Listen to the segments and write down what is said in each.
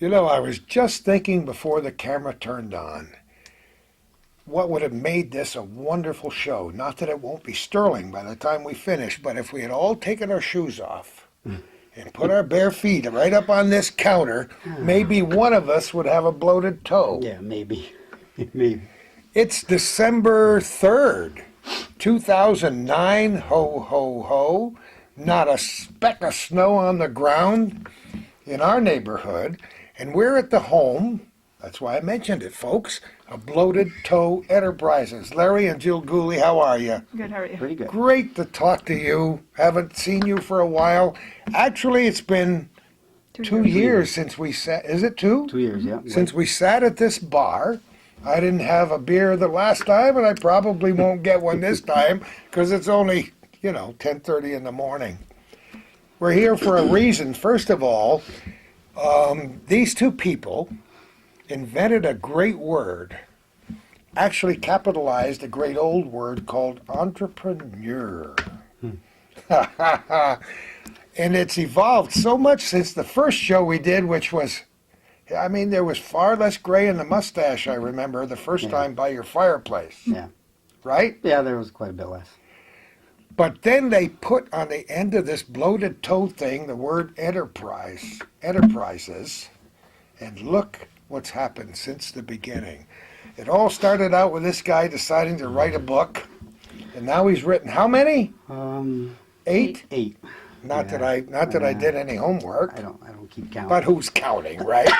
You know, I was just thinking before the camera turned on, what would have made this a wonderful show? Not that it won't be sterling by the time we finish, but if we had all taken our shoes off and put our bare feet right up on this counter, maybe one of us would have a bloated toe. Yeah, maybe. Maybe. It's December 3rd, 2009. Ho, ho, ho. Not a speck of snow on the ground in our neighborhood. And we're at the home, that's why I mentioned it, folks, of Bloated Toe Enterprises. Larry and Jill Gooley, how are you? Good, how are you? Pretty good. Great to talk to you. Haven't seen you for a while. Actually, it's been 2 years since we sat. Is it two? 2 years, yeah. Since we sat at this bar. I didn't have a beer the last time, and I probably won't get one this time because it's only, 10:30 in the morning. We're here for a reason. First of all, these two people invented a great word, actually capitalized a great old word called entrepreneur. And it's evolved so much since the first show we did, which was, there was far less gray in the mustache, I remember, the first time by your fireplace. Yeah. Right? Yeah, there was quite a bit less. But then they put on the end of this bloated toe thing the word enterprises, and look what's happened since the beginning. It all started out with this guy deciding to write a book, and now he's written how many? 8? 8. Not that I did any homework. I don't keep count. But who's counting, right?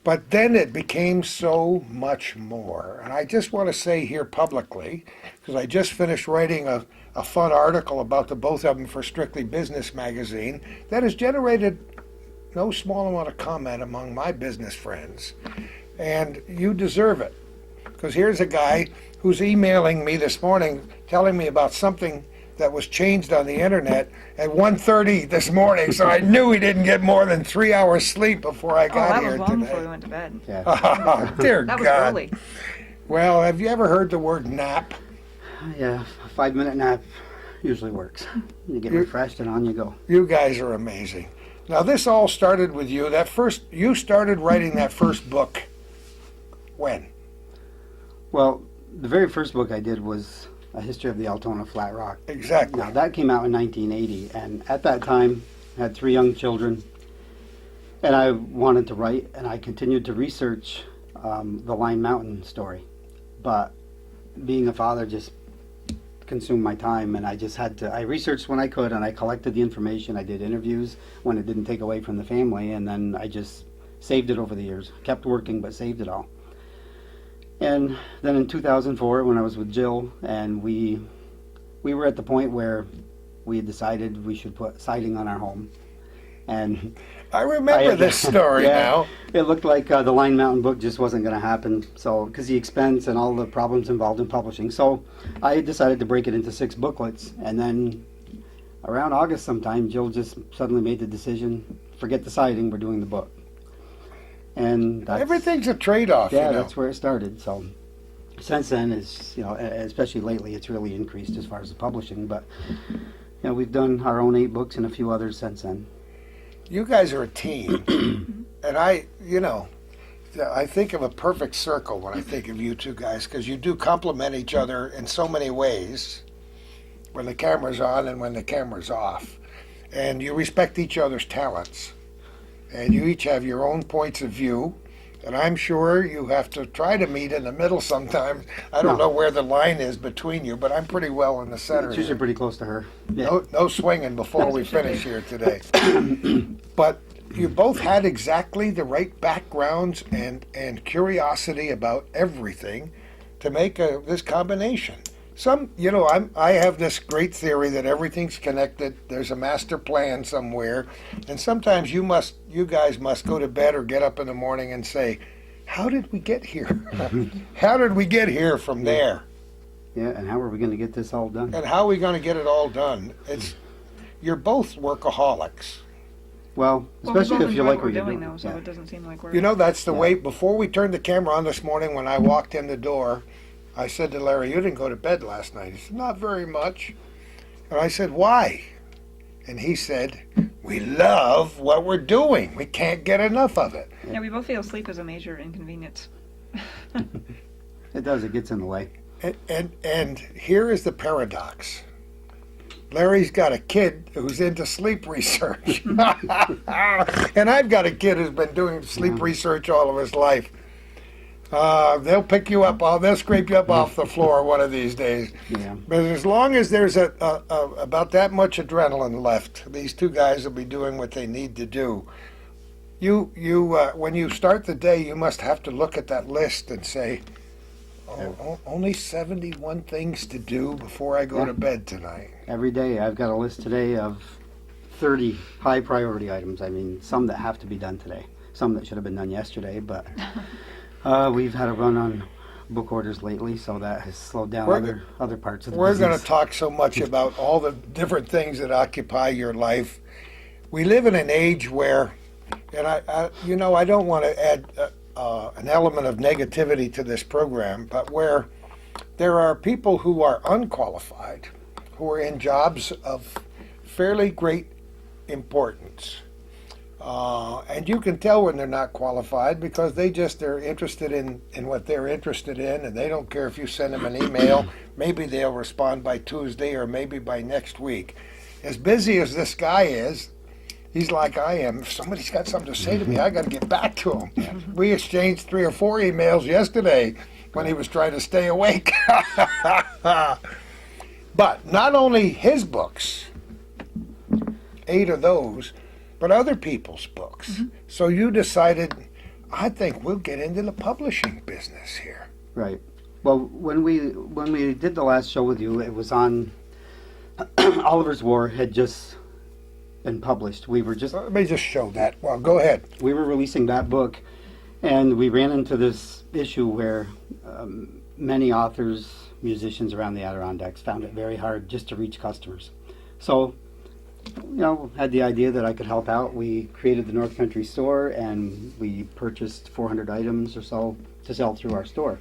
But then it became so much more. And I just want to say here publicly, because I just finished writing a fun article about the both of them for Strictly Business magazine that has generated no small amount of comment among my business friends. And you deserve it. Because here's a guy who's emailing me this morning telling me about something that was changed on the internet at 1:30 this morning, so I knew he didn't get more than 3 hours sleep before I got here that was long today. before we went to bed. Yeah. Dear That was God. early. Well, have you ever heard the word nap? Yeah, a 5-minute nap usually works. You get refreshed and on you go. You guys are amazing. Now, this all started with you. You started writing that first book when? Well, the very first book I did was A History of the Altona Flat Rock. Exactly. Now, that came out in 1980, and at that time, I had 3 young children, and I wanted to write, and I continued to research the Line Mountain story. But being a father just consumed my time, and I just had to, I researched when I could, and I collected the information. I did interviews when it didn't take away from the family, and then I just saved it over the years. Kept working, but saved it all. And then in 2004, when I was with Jill, and we were at the point where we had decided we should put siding on our home. And I remember this story now. It looked like the Line Mountain book just wasn't going to happen, so because the expense and all the problems involved in publishing. So I decided to break it into 6 booklets, and then around August sometime, Jill just suddenly made the decision, forget the siding, we're doing the book. And Everything's a trade-off, yeah, that's where it started. So since then, especially lately, it's really increased as far as the publishing. But we've done our own 8 books and a few others since then. You guys are a team. And I think of a perfect circle when I think of you two guys, because you do complement each other in so many ways when the camera's on and when the camera's off. And you respect each other's talents. And you each have your own points of view, and I'm sure you have to try to meet in the middle sometimes. I don't know where the line is between you, but I'm pretty well in the center. It's usually pretty close to her. Yeah. No swinging before we finish here today. But you both had exactly the right backgrounds and curiosity about everything to make this combination. I have this great theory that everything's connected. There's a master plan somewhere, and sometimes you guys must go to bed or get up in the morning and say, "How did we get here? How did we get here from there? Yeah, and how are we going to get this all done? And how are we going to get it all done?" You're both workaholics. Well, especially if you like what you're doing, doing. though, so it doesn't seem like we're. That's the way. Before we turned the camera on this morning, when I walked in the door, I said to Larry, "You didn't go to bed last night." He said, "Not very much." And I said, "Why?" And he said, We love what we're doing. We can't get enough of it. Yeah, we both feel sleep is a major inconvenience. It does. It gets in the way. And here is the paradox. Larry's got a kid who's into sleep research. And I've got a kid who's been doing sleep research all of his life. They'll pick you up, they'll scrape you up off the floor one of these days. Yeah. But as long as there's about that much adrenaline left, these two guys will be doing what they need to do. When you start the day, you must have to look at that list and say, only 71 things to do before I go to bed tonight. Every day, I've got a list today of 30 high priority items. I mean, some that have to be done today, some that should have been done yesterday, but we've had a run on book orders lately, so that has slowed down other parts of the We're business. going to talk so much about all the different things that occupy your life. We live in an age where, and I don't want to add an element of negativity to this program, but where there are people who are unqualified, who are in jobs of fairly great importance. And you can tell when they're not qualified because they're interested in what they're interested in, and they don't care if you send them an email. Maybe they'll respond by Tuesday or maybe by next week. As busy as this guy is, he's like I am. If somebody's got something to say to me, I got to get back to him. We exchanged 3 or 4 emails yesterday when he was trying to stay awake. But not only his books, 8 of those, but other people's books. So you decided, I think we'll get into the publishing business here. Right. Well, when we did the last show with you, it was on Oliver's War had just been published. We were just Let me just show that. Well, go ahead. we were releasing that book, and we ran into this issue where many authors, musicians around the Adirondacks found it very hard just to reach customers. So, had the idea that I could help out. We created the North Country store, and we purchased 400 items or so to sell through our store.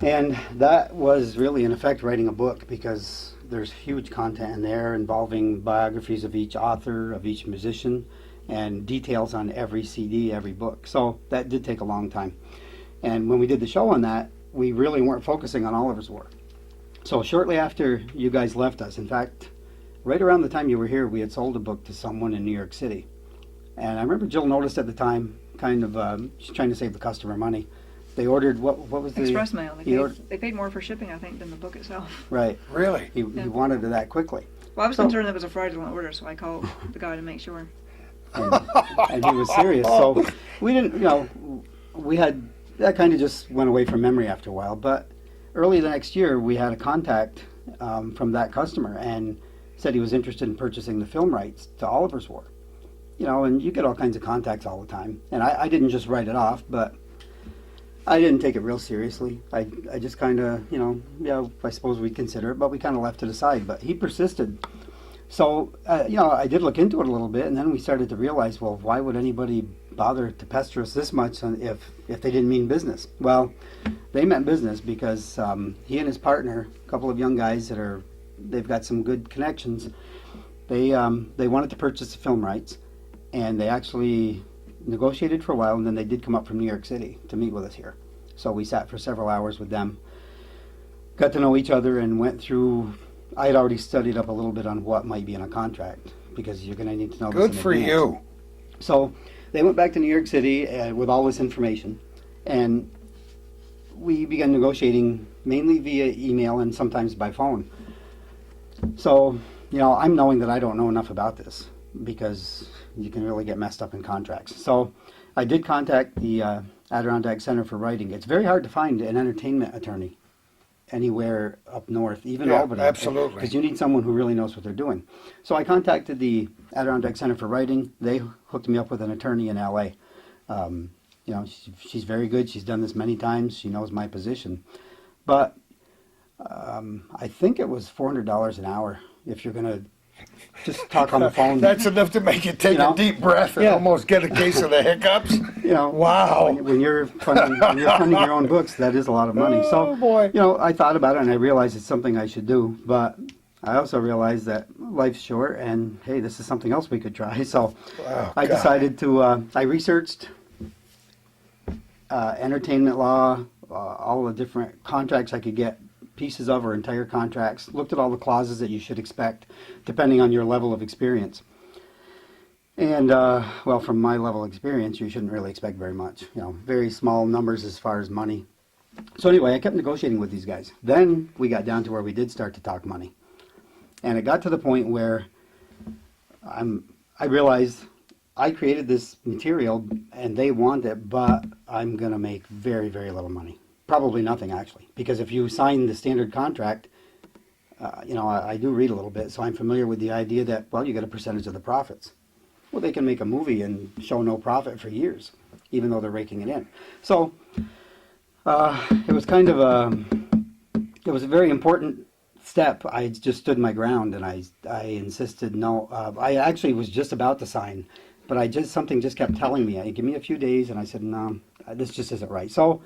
And that was really, in effect, writing a book, because there's huge content in there involving biographies of each author, of each musician, and details on every CD, every book. So that did take a long time. And when we did the show on that, we really weren't focusing on Oliver's War. So shortly after you guys left us, in fact, right around the time you were here, we had sold a book to someone in New York City. And I remember Jill noticed at the time, kind of, she's trying to save the customer money. They ordered, what was the... Express mail. They paid more for shipping, I think, than the book itself. Right. Really? He wanted it that quickly. Well, I was concerned that it was a fraudulent order, so I called the guy to make sure. And he was serious. So we didn't, that kind of just went away from memory after a while. But early the next year, we had a contact from that customer and said he was interested in purchasing the film rights to Oliver's War. And you get all kinds of contacts all the time. And I didn't just write it off, but I didn't take it real seriously. I just kind of, I suppose we'd consider it, but we kind of left it aside. But he persisted. So, I did look into it a little bit, and then we started to realize, well, why would anybody bother to pester us this much if they didn't mean business? Well, they meant business because he and his partner, a couple of young guys they've got some good connections, they wanted to purchase the film rights, and they actually negotiated for a while, and then they did come up from New York City to meet with us here. So we sat for several hours with them, got to know each other, and went through. I had already studied up a little bit on what might be in a contract, because you're going to need to know this in Good for advance. you. So they went back to New York City with all this information, and we began negotiating mainly via email and sometimes by phone. So, I'm knowing that I don't know enough about this, because you can really get messed up in contracts. So I did contact the Adirondack Center for Writing. It's very hard to find an entertainment attorney anywhere up north, even Yeah, Albany. absolutely. Because you need someone who really knows what they're doing. So I contacted the Adirondack Center for Writing. They hooked me up with an attorney in LA. She's very good. She's done this many times. She knows my position. But I think it was $400 an hour if you're going to just talk on the phone. That's enough to make you take a deep breath and almost get a case of the hiccups. Wow. When you're funding your own books, that is a lot of money. Oh, boy. I thought about it and I realized it's something I should do, but I also realized that life's short, and hey, this is something else we could try. So Oh, I God. decided to. I researched entertainment law, all the different contracts I could get pieces of or entire contracts. Looked at all the clauses that you should expect, depending on your level of experience. And well, from my level of experience, you shouldn't really expect very much. You know, very small numbers as far as money. So anyway, I kept negotiating with these guys. Then we got down to where we did start to talk money. And it got to the point where I realized I created this material and they want it, but I'm going to make very, very little money. Probably nothing, actually. Because if you sign the standard contract, you know, I do read a little bit, so I'm familiar with the idea that, well, you get a percentage of the profits. Well, they can make a movie and show no profit for years, even though they're raking it in. So it was kind of it was a very important step. I just stood my ground and I insisted no. I actually was just about to sign, but something just kept telling me, "Hey, give me a few days," and I said, no, this just isn't right. So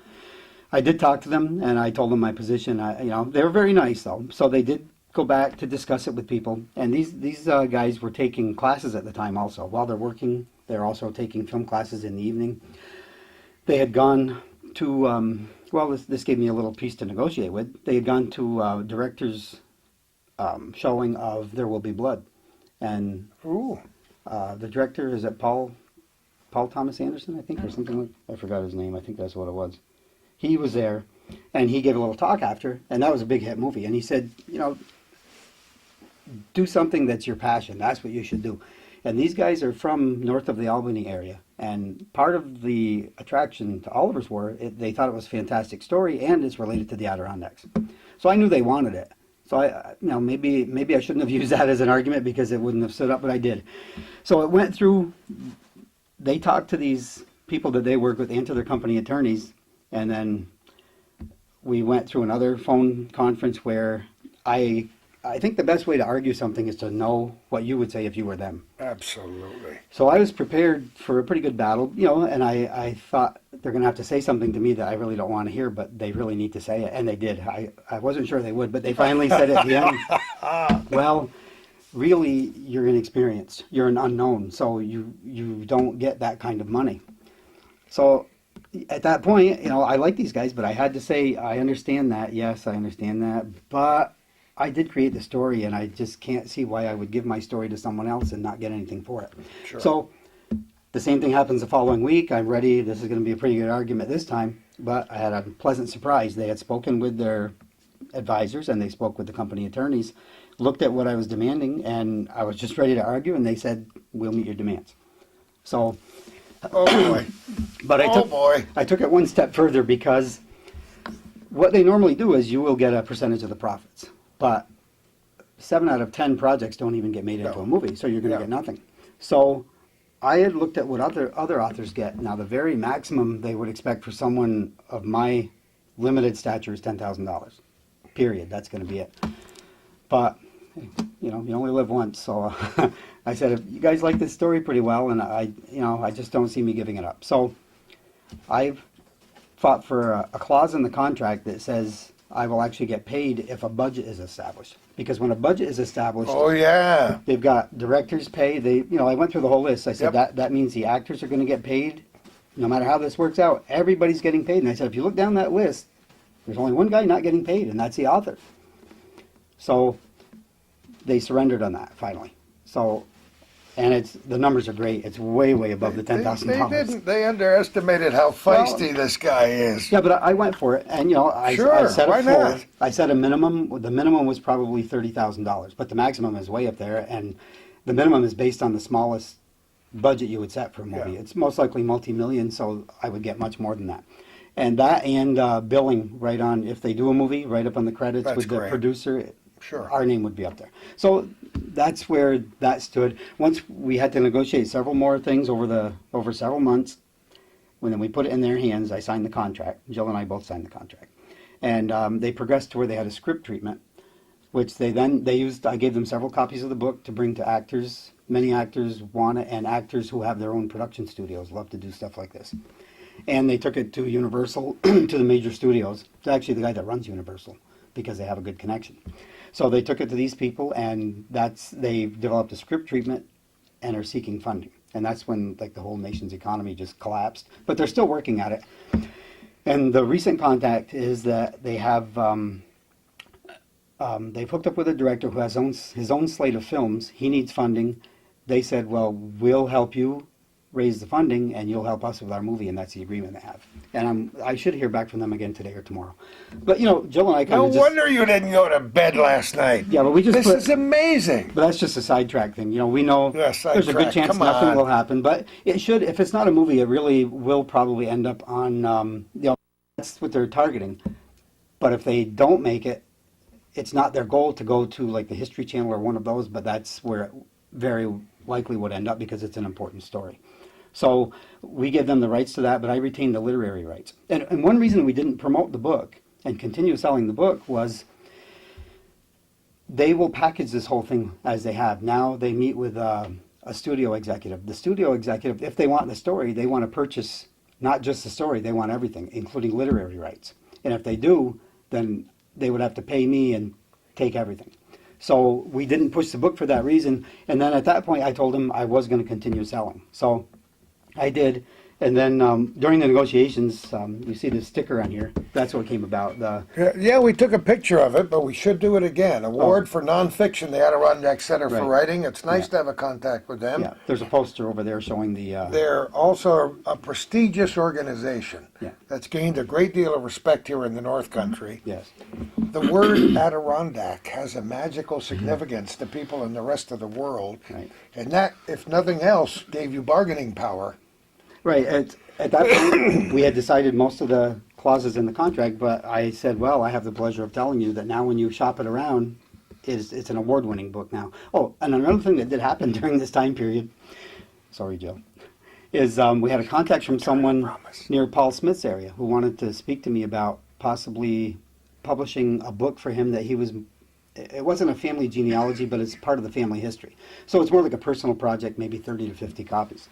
I did talk to them and I told them my position. You know, they were very nice though, so they did go back to discuss it with people. And these guys were taking classes at the time also. While they're working, they're also taking film classes in the evening. They had gone to, well, this gave me a little piece to negotiate with. They had gone to director's showing of There Will Be Blood. And Ooh. the director, is it Paul Thomas Anderson, I think, or something like, I forgot his name, I think that's what it was. He was there, and he gave a little talk after, and that was a big hit movie. And he said, you know, do something that's your passion. That's what you should do. And these guys are from north of the Albany area. And part of the attraction to Oliver's War, they thought it was a fantastic story, and it's related to the Adirondacks. So I knew they wanted it. So you know, maybe I shouldn't have used that as an argument because it wouldn't have stood up, but I did. So it went through. They talked to these people that they work with and to their company attorneys, and then we went through another phone conference where I think the best way to argue something is to know what you would say if you were them. Absolutely. So I was prepared for a pretty good battle, you know, and I thought they're going to have to say something to me that I really don't want to hear, but they really need to say it, and they did. I wasn't sure they would, but they finally said at the end, well, really, you're inexperienced. You're an unknown, so you don't get that kind of money. So at that point, you know, I like these guys, but I had to say, I understand that. Yes, I understand that, but I did create the story, and I just can't see why I would give my story to someone else and not get anything for it. Sure. So the same thing happens the following week. I'm ready. This is going to be a pretty good argument this time, but I had a pleasant surprise. They had spoken with their advisors, and they spoke with the company attorneys, looked at what I was demanding, and I was just ready to argue, and they said, we'll meet your demands. So, Oh boy. but I took it one step further, because what they normally do is you will get a percentage of the profits. But 7 out of 10 projects don't even get made into a movie, so you're going to get nothing. So I had looked at what other authors get. Now, the very maximum they would expect for someone of my limited stature is $10,000. Period. That's going to be it. But, you know, you only live once. So I said, if you guys like this story pretty well, and I just don't see me giving it up. So I've fought for a clause in the contract that says I will actually get paid if a budget is established. Because when a budget is established, Oh yeah. they've got director's pay. I went through the whole list. I said Yep. that means the actors are going to get paid. No matter how this works out, everybody's getting paid. And I said, if you look down that list, there's only one guy not getting paid, and that's the author. So they surrendered on that finally. So, and the numbers are great. It's way, way above the $10,000. They underestimated how feisty this guy is. Yeah, but I went for it, and you know, I set why a floor. not? I set a minimum. The minimum was probably $30,000, but the maximum is way up there, and the minimum is based on the smallest budget you would set for a movie. Yeah. It's most likely multi-million, so I would get much more than that. And that and billing right on, if they do a movie, right up on the credits That's with the great. producer. Sure. Our name would be up there. So that's where that stood. Once we had to negotiate several more things over several months. When then we put it in their hands, I signed the contract. Jill and I both signed the contract. And they progressed to where they had a script treatment, which they used. I gave them several copies of the book to bring to actors. Many actors want it, and actors who have their own production studios love to do stuff like this. And they took it to Universal, to the major studios. It's actually the guy that runs Universal. because they have a good connection. So they took it to these people, and they developed a script treatment and are seeking funding. And that's when like the whole nation's economy just collapsed. But they're still working at it. And the recent contact is that they have they've hooked up with a director who has his own slate of films. He needs funding. They said, well, we'll help you raise the funding, and you'll help us with our movie, and that's the agreement they have. And I should hear back from them again today or tomorrow. But, you know, Jill and I kind No of just... wonder you didn't go to bed last night. Yeah, but we just This is amazing. But that's just a sidetrack thing. You know, we know Yeah, there's a good sidetrack. chance Come nothing on. will happen. But it should, if it's not a movie, it really will probably end up on, you know, that's what they're targeting. But if they don't make it, it's not their goal to go to like the History Channel or one of those, but that's where it very likely would end up because it's an important story. So we give them the rights to that, but I retain the literary rights. And one reason we didn't promote the book and continue selling the book was they will package this whole thing as they have. Now they meet with a studio executive. The studio executive, if they want the story, they want to purchase not just the story, they want everything, including literary rights. And if they do, then they would have to pay me and take everything. So we didn't push the book for that reason. And then at that point, I told them I was going to continue selling. So I did. And then during the negotiations, you see the sticker on here. That's what came about. Yeah, we took a picture of it, but we should do it again. Award for nonfiction, the Adirondack Center for Right. Writing. It's nice to have a contact with them. Yeah, there's a poster over there showing the... They're also a prestigious organization Yeah. that's gained a great deal of respect here in the North Country. yes. The word Adirondack has a magical significance to people in the rest of the world. Right. And that, if nothing else, gave you bargaining power. Right. At that point, we had decided most of the clauses in the contract, but I said, well, I have the pleasure of telling you that now when you shop it around, it's an award-winning book now. Oh, and another thing that did happen during this time period, sorry, Joe, is we had a contact from someone near Paul Smith's area who wanted to speak to me about possibly publishing a book for him that it wasn't a family genealogy, but it's part of the family history. So it's more like a personal project, maybe 30 to 50 copies.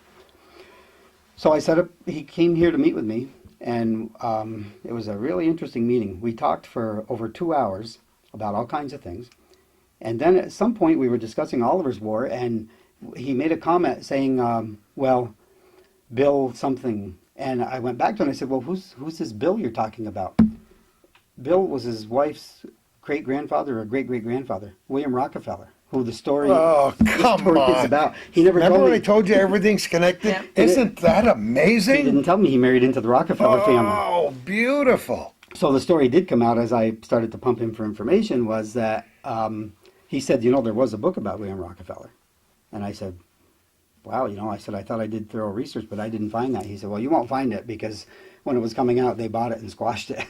So I set up, he came here to meet with me, and it was a really interesting meeting. We talked for over 2 hours about all kinds of things. And then at some point we were discussing Oliver's War, and he made a comment saying, well, Bill something. And I went back to him and I said, well, who's this Bill you're talking about? Bill was his wife's great-grandfather or great-great-grandfather, William Rockefeller, who the story, Oh, come story is on. about. He never Remember told when me. I told you everything's connected? Yeah. Isn't that He amazing? didn't tell me he married into the Rockefeller family. Oh, beautiful. So the story did come out as I started to pump him for information was that he said, you know, there was a book about William Rockefeller. And I said, wow, you know, I said, I thought I did thorough research, but I didn't find that. He said, well, you won't find it because when it was coming out, they bought it and squashed it.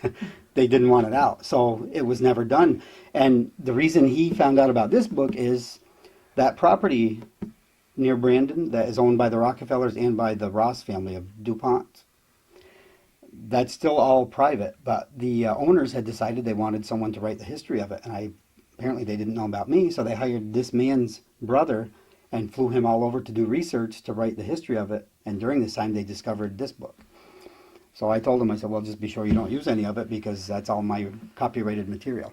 They didn't want it out. So it was never done. And the reason he found out about this book is that property near Brandon that is owned by the Rockefellers and by the Ross family of DuPont, that's still all private, but the owners had decided they wanted someone to write the history of it, and apparently they didn't know about me, so they hired this man's brother and flew him all over to do research to write the history of it, and during this time they discovered this book. So I told him, I said, well, just be sure you don't use any of it because that's all my copyrighted material.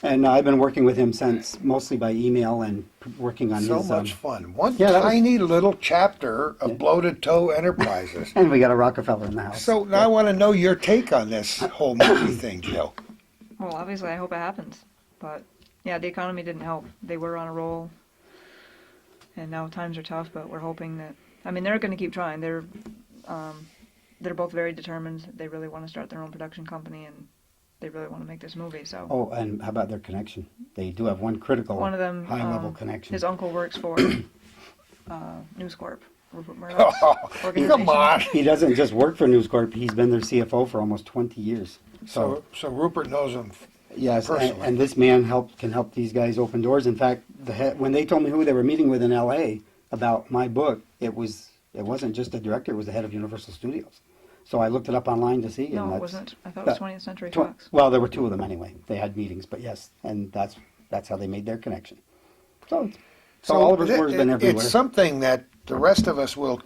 And I've been working with him since, mostly by email and working on So his... much fun. One yeah, that was- tiny little chapter of Bloated Toe Enterprises. And we got a Rockefeller in the house. So now I want to know your take on this whole movie thing, Jill. Well, obviously, I hope it happens. But yeah, the economy didn't help. They were on a roll, and now times are tough. But we're hoping that. I mean, they're going to keep trying. They're both very determined. They really want to start their own production company, and they really want to make this movie. So. Oh, and how about their connection? They do have one critical, One of them, high-level connection. his uncle works for News Corp, Rupert Murdoch's Oh, organization. come on. He doesn't just work for News Corp. He's been their CFO for almost 20 years. So Rupert knows him. Yes, personally. and this man can help these guys open doors. In fact, when they told me who they were meeting with in L.A. about my book, it wasn't just the director; it was the head of Universal Studios. So I looked it up online to see. No, and it wasn't. I thought it was 20th Century Fox. Well, there were two of them anyway. They had meetings, but yes, and that's how they made their connection. So Oliver's War has been everywhere. It's something that the rest of us will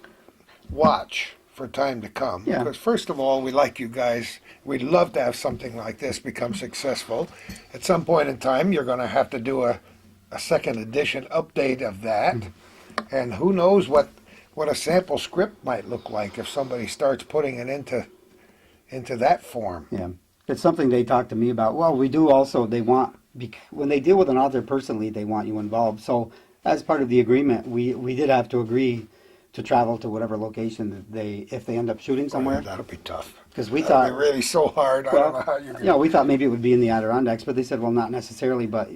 watch for time to come. Yeah. Because first of all, we like you guys. We'd love to have something like this become successful. At some point in time, you're going to have to do a second edition update of that. And who knows what a sample script might look like if somebody starts putting it into that form. Yeah, it's something they talk to me about. Well, we do also, they want, when they deal with an author personally, they want you involved. So as part of the agreement, we did have to agree to travel to whatever location that if they end up shooting somewhere. Boy, that'll be tough. Because we That'll thought, be really so hard. I don't know how you're going to. we thought maybe it would be in the Adirondacks, but they said, well, not necessarily, but,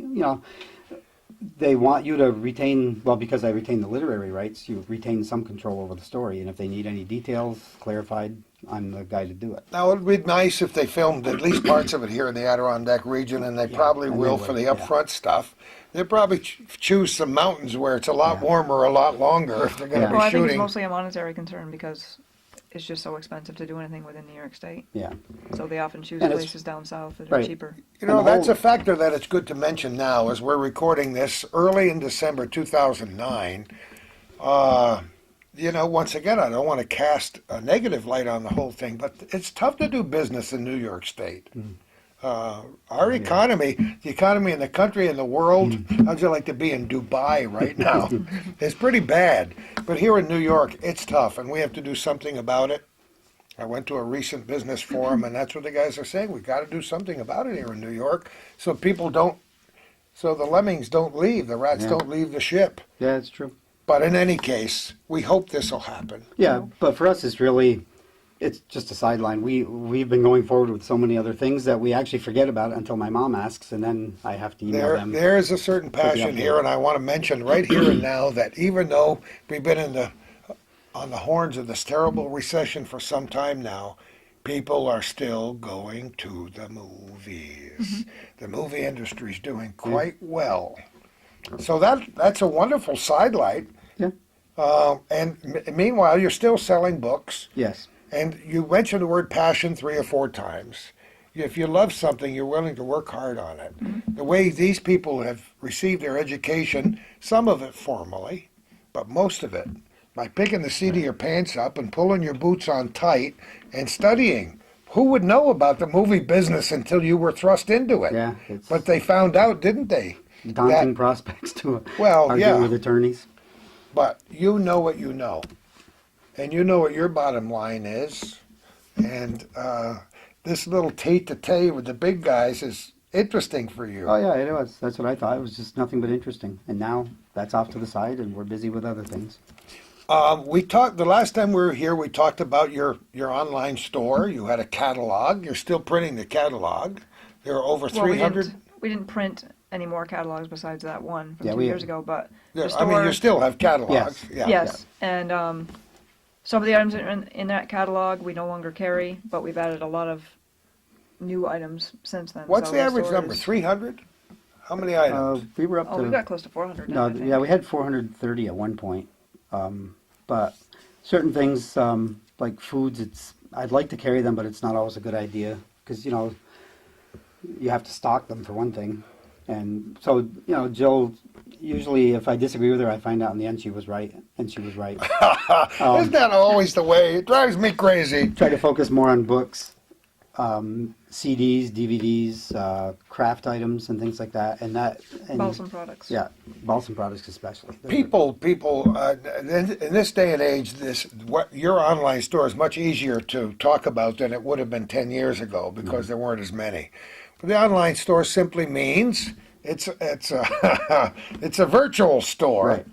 they want you to retain, well, because I retain the literary rights, you retain some control over the story, and if they need any details clarified, I'm the guy to do it. Now, it'd be nice if they filmed at least parts of it here in the Adirondack region, and they probably and will they for would, the upfront stuff. They'll probably choose some mountains where it's a lot warmer, a lot longer if they're going to Yeah. be Well, I think it's shooting. mostly a monetary concern because it's just so expensive to do anything within New York State. Yeah. So they often choose And it's- places down south that right. are cheaper. You know, And the that's whole- a factor that it's good to mention now as we're recording this early in December 2009. Once again, I don't want to cast a negative light on the whole thing, but it's tough to do business in New York State. Our economy, the economy in the country and the world, how'd you like to be in Dubai right now? It's pretty bad. But here in New York, it's tough, and we have to do something about it. I went to a recent business forum, and that's what the guys are saying. We've got to do something about it here in New York so so the lemmings don't leave, the rats Yeah. don't leave the ship. Yeah, it's true. But in any case, we hope this will happen. Yeah, but for us, it's just a sideline. We've been going forward with so many other things that we actually forget about it until my mom asks, and then I have to email them. There is a certain the passion update. here, and I want to mention right here and now that even though we've been on the horns of this terrible recession for some time now, people are still going to the movies. The movie industry is doing quite well. So that's a wonderful sidelight. Yeah. Meanwhile, you're still selling books. Yes. And you mentioned the word passion 3 or 4 times. If you love something, you're willing to work hard on it. The way these people have received their education, some of it formally, but most of it by picking the seat of your pants up and pulling your boots on tight and studying. Who would know about the movie business until you were thrust into it? Yeah. It's But they found out, didn't they? daunting prospects to Well, argue yeah. with attorneys. But you know what you know. And you know what your bottom line is. And this little tete-a-tete with the big guys is interesting for you. Oh yeah, it was. That's what I thought. It was just nothing but interesting. And now that's off to the side, and we're busy with other things. We talked the last time we were here. We talked about your online store. You had a catalog. You're still printing the catalog. There are over Well, 300. we didn't print any more catalogs besides that one from Yeah, 2 we- years ago, but the I store, mean, you still have catalogs. Yes. Yeah. yes, and some of the items in that catalog we no longer carry, but we've added a lot of new items since then. What's So the average store number? is- 300? How many items? We were up Oh, to. we got close to 400 now, No, I think. yeah, we had 430 at one point. But certain things like foods, I'd like to carry them, but it's not always a good idea because you have to stock them for one thing. And so Jill, usually if I disagree with her, I find out in the end she was right, and she was right. Isn't that always the way? It drives me crazy. Try to focus more on books, CDs, DVDs, craft items, and things like that. And Balsam products. Yeah, balsam products especially. People, in this day and age, what your online store is much easier to talk about than it would have been 10 years ago because there weren't as many. But the online store simply means it's a virtual store. Right.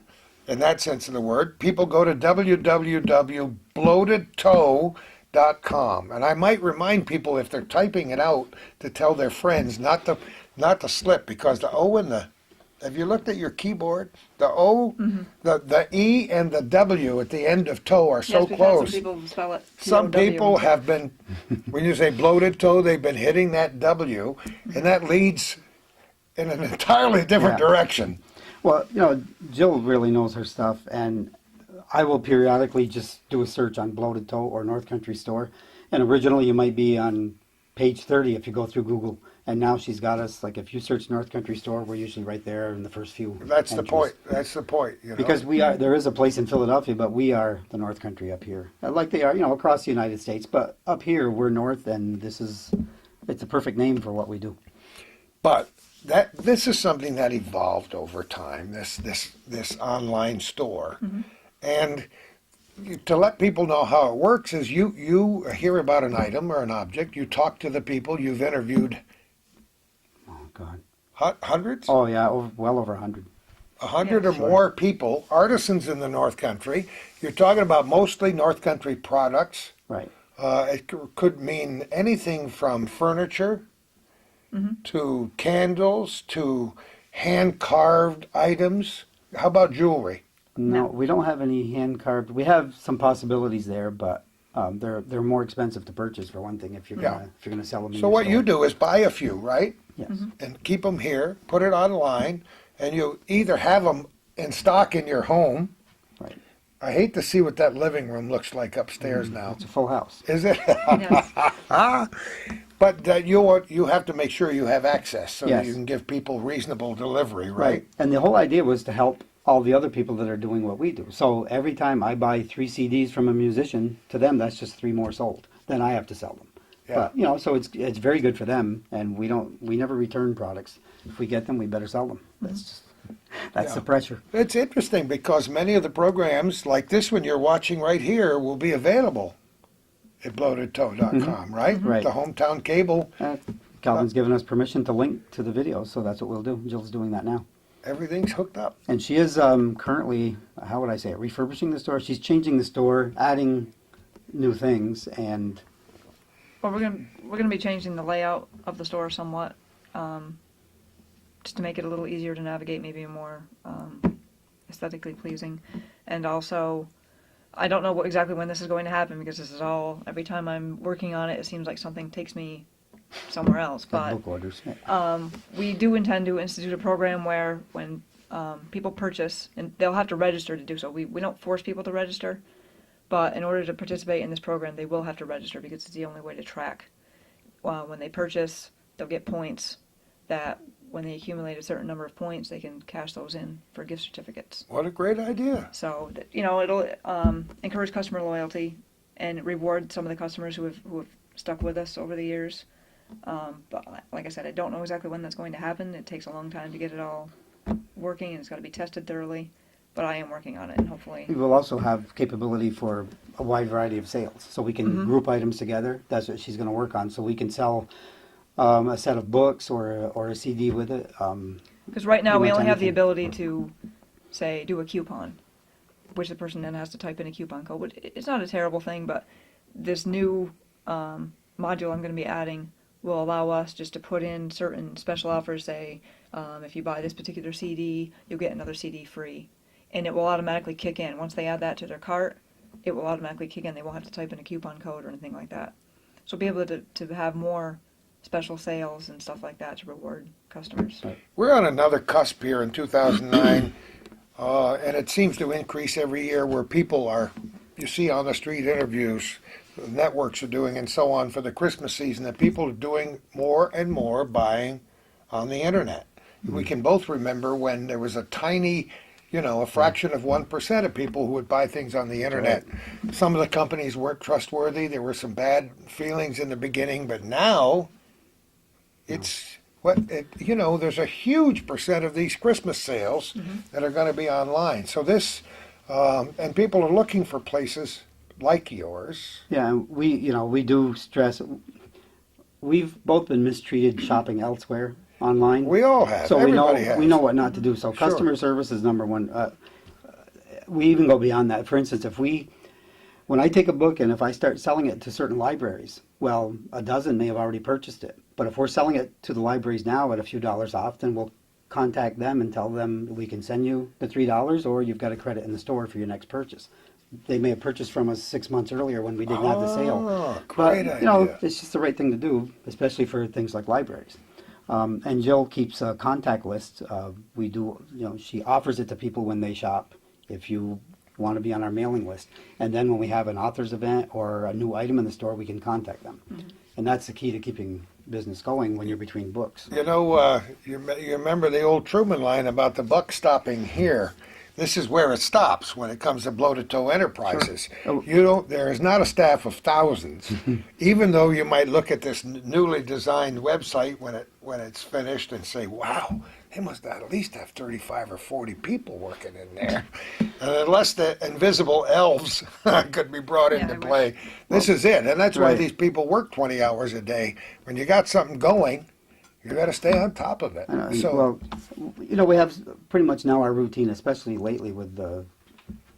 In that sense of the word. People go to www.bloatedtoe.com, and I might remind people if they're typing it out to tell their friends not to slip, because the O and the, have you looked at your keyboard? The O, the E and the W at the end of toe are so Yes, we've had close. some people who spell it Some T-O-W. people have been, when you say bloated toe, they've been hitting that W, and that leads in an entirely different Yeah. direction. Well, Jill really knows her stuff, and I will periodically just do a search on Bloated Toe or North Country Store. And originally, you might be on page 30 if you go through Google, And now she's got us, like, if you search North Country Store, we're usually right there in the first few That's the entries. point. That's the point. You know? Because there is a place in Philadelphia, but we are the North Country up here. Like they are, across the United States. But up here, we're North, and it's a perfect name for what we do. But this is something that evolved over time. This online store, and to let people know how it works is you hear about an item or an object, you talk to the people you've interviewed. Oh, God. Hundreds? Oh, yeah, well over 100. 100 Yeah, or more people, artisans in the North Country. You're talking about mostly North Country products. Right. It could mean anything from furniture to candles to hand-carved items. How about jewelry? No, we don't have any hand-carved. We have some possibilities there, but they're more expensive to purchase, for one thing, if you're gonna sell them in So your what store. you do is buy a few, right? Yes. And keep them here, put it online, and you either have them in stock in your home. Right. I hate to see what that living room looks like upstairs now. It's a full house. Is it? Yes. But you have to make sure you have access so that Yes. you can give people reasonable delivery, right? And the whole idea was to help all the other people that are doing what we do. So every time I buy 3 CDs from a musician, to them that's just 3 more sold. Then I have to sell them. Yeah. But so it's very good for them, and we never return products. If we get them, we better sell them. That's Yeah. the pressure. It's interesting because many of the programs, like this one you're watching right here, will be available at bloatedtoe.com, right? Right. The hometown cable, Calvin's given us permission to link to the video, so that's what we'll do. Jill's doing that now. everything's hooked up. And she is currently, how would I say it, refurbishing the store. She's changing the store, adding new things, and Well, we're gonna be changing the layout of the store somewhat, just to make it a little easier to navigate, maybe more aesthetically pleasing, and also, I don't know exactly when this is going to happen because this is all, every time I'm working on it, it seems like something takes me somewhere else. But book orders. we do intend to institute a program where when people purchase, and they'll have to register to do so. We don't force people to register, but in order to participate in this program, they will have to register because it's the only way to track. When they purchase, they'll get points that when they accumulate a certain number of points, they can cash those in for gift certificates. What a great idea. So, it'll encourage customer loyalty and reward some of the customers who have stuck with us over the years. But like I said, I don't know exactly when that's going to happen. It takes a long time to get it all working, and it's got to be tested thoroughly. But I am working on it, and hopefully. We will also have capability for a wide variety of sales, so we can group items together. That's what she's going to work on, so we can sell a set of books or a CD with it. Because right now pretty we much only have the anything. ability to, say, do a coupon, which the person then has to type in a coupon code. Which it's not a terrible thing, but this new module I'm going to be adding will allow us just to put in certain special offers. Say, if you buy this particular CD, you'll get another CD free, and it will automatically kick in. Once they add that to their cart, it will automatically kick in. They won't have to type in a coupon code or anything like that. So be able to have more special sales and stuff like that to reward customers. We're on another cusp here in 2009, and it seems to increase every year where people are, you see on the street interviews, the networks are doing and so on for the Christmas season, that people are doing more and more buying on the internet. We can both remember when there was a tiny, a fraction of 1% of people who would buy things on the internet. Some of the companies weren't trustworthy. There were some bad feelings in the beginning, but now it's there's a huge percent of these Christmas sales that are going to be online. So this, and people are looking for places like yours. Yeah, we do stress. We've both been mistreated shopping elsewhere online. We all have. So Everybody has. we know what not to do. So Sure. customer service is number one. We even go beyond that. For instance, when I take a book and if I start selling it to certain libraries, well, a dozen may have already purchased it. But if we're selling it to the libraries now at a few dollars off, then we'll contact them and tell them we can send you the $3 or you've got a credit in the store for your next purchase. They may have purchased from us 6 months earlier when we didn't have the sale. Oh, But, great idea. it's just the right thing to do, especially for things like libraries. And Jill keeps a contact list. We do, she offers it to people when they shop, if you want to be on our mailing list. And then when we have an author's event or a new item in the store, we can contact them. And that's the key to keeping business going when you're between books. You remember the old Truman line about the buck stopping here. This is where it stops when it comes to Bloated Toe Enterprises. Sure. There is not a staff of thousands, even though you might look at this newly designed website when it's finished and say, wow, they must at least have 35 or 40 people working in there. And unless the invisible elves could be brought Yeah, into I play, this is it. And that's why Right. these people work 20 hours a day. When you got something going, you got to stay on top of it. Well, we have pretty much now our routine, especially lately with the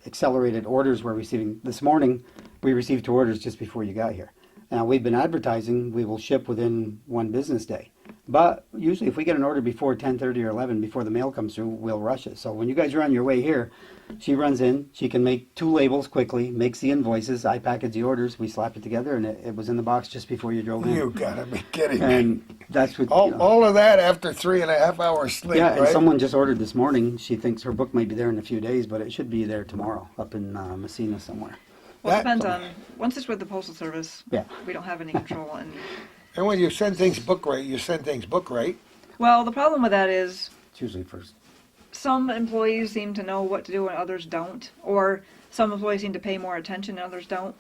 accelerated orders we're receiving. This morning, we received 2 orders just before you got here. Now, we've been advertising we will ship within 1 business day. But usually if we get an order before 10:30 or 11, before the mail comes through, we'll rush it. So when you guys are on your way here, she runs in, she can make 2 labels quickly, makes the invoices, I package the orders, we slap it together, and it was in the box just before you drove in. You got to be kidding me. And that's what, All of that after 3.5 hours sleep, yeah, and right? someone just ordered this morning. She thinks her book might be there in a few days, but it should be there tomorrow up in Messina somewhere. Well, it That- depends on, once it's with the Postal Service, Yeah. we don't have any control. And when you send things book rate, you send things book rate. Well, the problem with that is It's usually first. some employees seem to know what to do and others don't. Or some employees seem to pay more attention and others don't.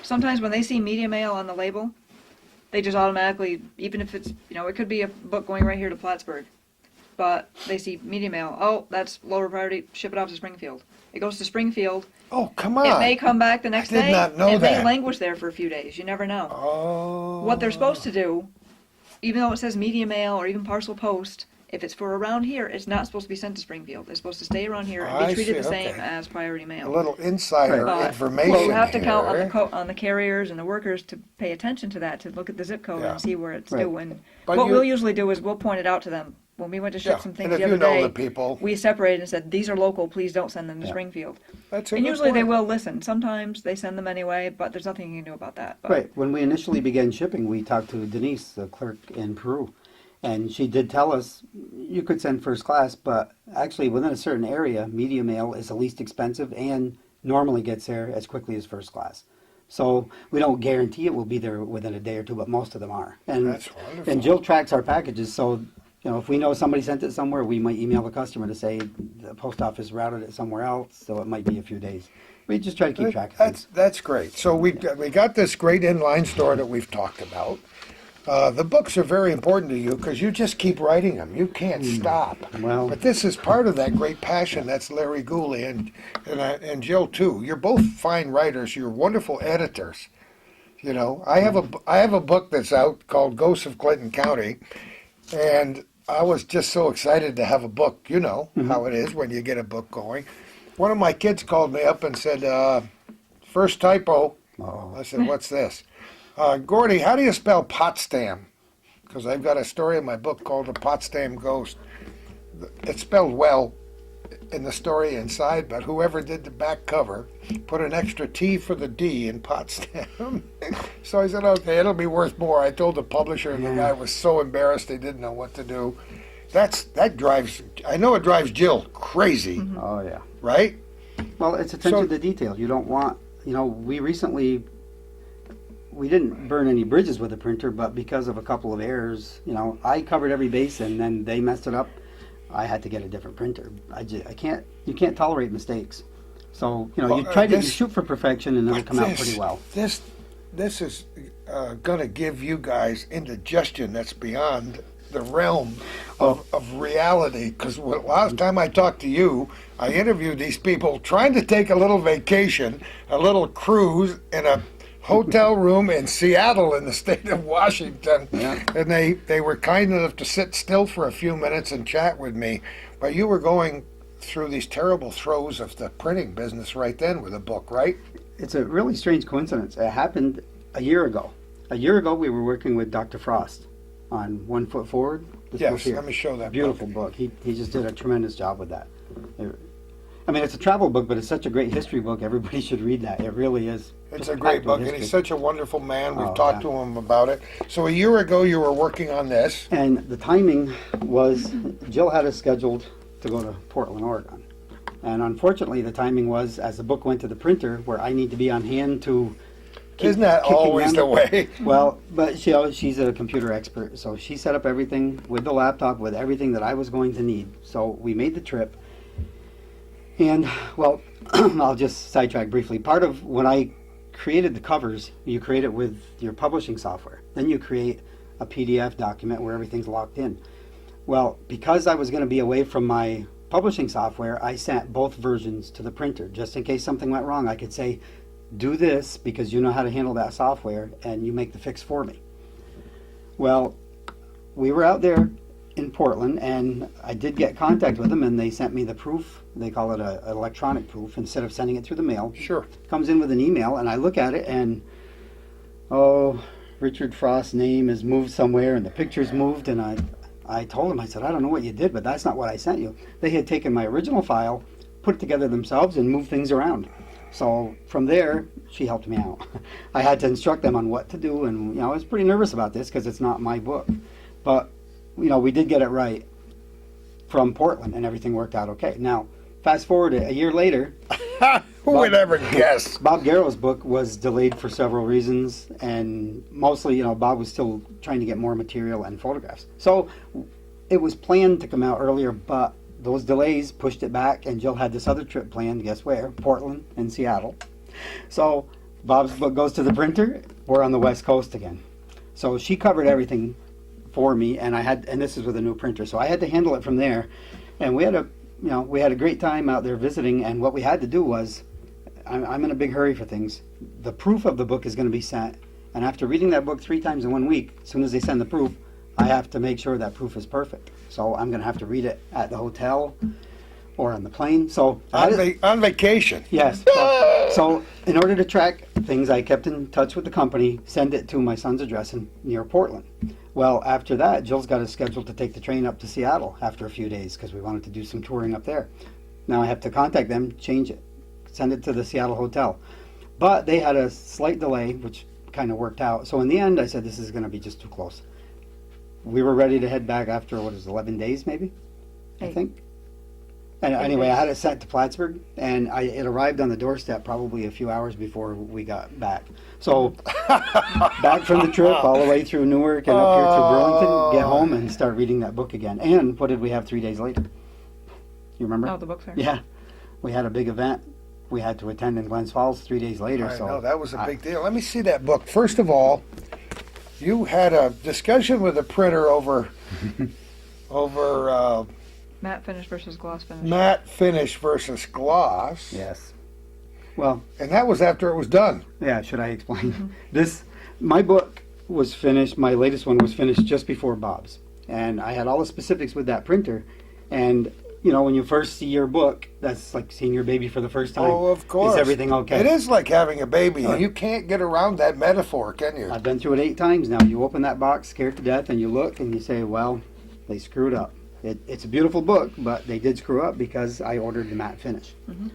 Sometimes when they see media mail on the label, they just automatically, even if it's, it could be a book going right here to Plattsburgh, but they see media mail, oh, that's lower priority, ship it off to Springfield. It goes to Springfield. Oh, come on. It may come back the next I did day. not know It may that. languish there for a few days. You never know. Oh. What they're supposed to do, even though it says media mail or even parcel post, if it's for around here, it's not supposed to be sent to Springfield. It's supposed to stay around here and I be treated see, the same okay. as priority A mail. little insider But information you have to count on here. on the carriers and the workers to pay attention to that, to look at the zip code Yeah. and see where it's Right. due. And But what you- we'll usually do is we'll point it out to them. When we went to ship Yeah, some and things if the you other know day, the people, we separated and said, these are local, please don't send them to Yeah. Springfield. that's a And good usually they point. will listen. Sometimes they send them anyway, but there's nothing you can do about that. But Right. When we initially began shipping, we talked to Denise, the clerk in Peru, and she did tell us you could send first class, but actually within a certain area, media mail is the least expensive and normally gets there as quickly as first class. So we don't guarantee it will be there within a day or 2, but most of them are. And That's wonderful. and Jill tracks our packages, so if we know somebody sent it somewhere, we might email the customer to say the post office routed it somewhere else, so it might be a few days. We just try to keep track of things. That's great. So we got this great inline store that we've talked about. The books are very important to you because you just keep writing them. You can't stop. Well- But this is part of that great passion. That's Larry Gooley and Jill too. You're both fine writers. You're wonderful editors. I have a book that's out called Ghosts of Clinton County, and I was just so excited to have a book. You know how it is when you get a book going. One of my kids called me up and said, first typo. Oh. I said, what's this? Gordy, how do you spell Potsdam? Because I've got a story in my book called The Potsdam Ghost. It's spelled well in the story inside, but whoever did the back cover put an extra T for the D in Potsdam. So I said, okay, it'll be worth more. I told the publisher, and the guy was so embarrassed he didn't know what to do. That drives, I know it drives Jill crazy, Oh, yeah. right? Well, it's attention So- to detail. You don't want, we didn't burn any bridges with the printer, but because of a couple of errors, I covered every base and then they messed it up. I had to get a different printer. You can't tolerate mistakes. So, you Well, try to this- shoot for perfection and it'll come out pretty well. This is going to give you guys indigestion that's beyond the realm of reality. Because last time I talked to you, I interviewed these people trying to take a little vacation, a little cruise in a hotel room in Seattle in the state of Washington. Yeah. And they were kind enough to sit still for a few minutes and chat with me. But you were going through these terrible throes of the printing business right then with a book, right? It's a really strange coincidence. It happened a year ago. A year ago, we were working with Dr. Frost on 1 Foot Forward. This book Yes, here. let me show that Beautiful book. He just did a tremendous job with that. It's a travel book, but it's such a great history book. Everybody should read that. It really is. It's just a great packed with book, and history. he's such a wonderful man. We've Oh, talked yeah. to him about it. So a year ago, you were working on this. And the timing was, Jill had us scheduled to go to Portland, Oregon. And unfortunately, the timing was, as the book went to the printer, where I need to be on hand to Isn't that kicking always the them. way? Well, but she's a computer expert, so she set up everything with the laptop, with everything that I was going to need. So we made the trip. And, well, I'll just sidetrack briefly. Part of when I created the covers, you create it with your publishing software. Then you create a PDF document where everything's locked in. Well, because I was going to be away from my publishing software, I sent both versions to the printer. Just in case something went wrong, I could say, do this because you know how to handle that software and you make the fix for me. Well, we were out there in Portland and I did get contact with them and they sent me the proof. They call it an electronic proof instead of sending it through the mail. Sure. Comes in with an email and I look at it and, oh, Richard Frost's name is moved somewhere and the picture's moved, and I told him, I said, I don't know what you did, but that's not what I sent you. They had taken my original file, put it together themselves, and moved things around. So from there, she helped me out. I had to instruct them on what to do, and I was pretty nervous about this because it's not my book. But we did get it right from Portland, and everything worked out okay. Now, fast forward a year later. Who would ever guess? Bob Garrow's book was delayed for several reasons, and mostly, Bob was still trying to get more material and photographs. So it was planned to come out earlier, but those delays pushed it back, and Jill had this other trip planned, guess where? Portland and Seattle. So Bob's book goes to the printer, we're on the West Coast again. So she covered everything for me, and this is with a new printer, so I had to handle it from there. And we had a great time out there visiting, and what we had to do was, I'm in a big hurry for things. The proof of the book is going to be sent, and after reading that book 3 times in 1 week, as soon as they send the proof, I have to make sure that proof is perfect. So I'm going to have to read it at the hotel or on the plane. So On vacation. yes. So in order to track things, I kept in touch with the company, send it to my son's address near Portland. Well, after that, Jill's got us scheduled to take the train up to Seattle after a few days because we wanted to do some touring up there. Now I have to contact them, change it, send it to the Seattle hotel. But they had a slight delay, which kind of worked out. So in the end, I said, this is going to be just too close. We were ready to head back after, 11 days maybe, I 8. think. And anyway, I had it sent to Plattsburgh, and it arrived on the doorstep probably a few hours before we got back. So back from the trip all the way through Newark and up here to Burlington, get home and start reading that book again. And what did we have 3 days later? You remember? Oh, the book fair. Yeah, we had a big event we had to attend in Glens Falls 3 days later. I so know, that was a big deal. Let me see that book. First of all, you had a discussion with the printer over Matte finish versus gloss finish. matte finish versus gloss. Yes. Well, And that was after it was done. yeah, should I explain? My book was finished, my latest one was finished just before Bob's. And I had all the specifics with that printer. And, when you first see your book, that's like seeing your baby for the first time. Oh, of course. Is everything okay? It is like having a baby. Right. You can't get around that metaphor, can you? I've been through it 8 times now. You open that box scared to death and you look and you say, well, they screwed up. It's a beautiful book, but they did screw up because I ordered the matte finish. Mm-hmm.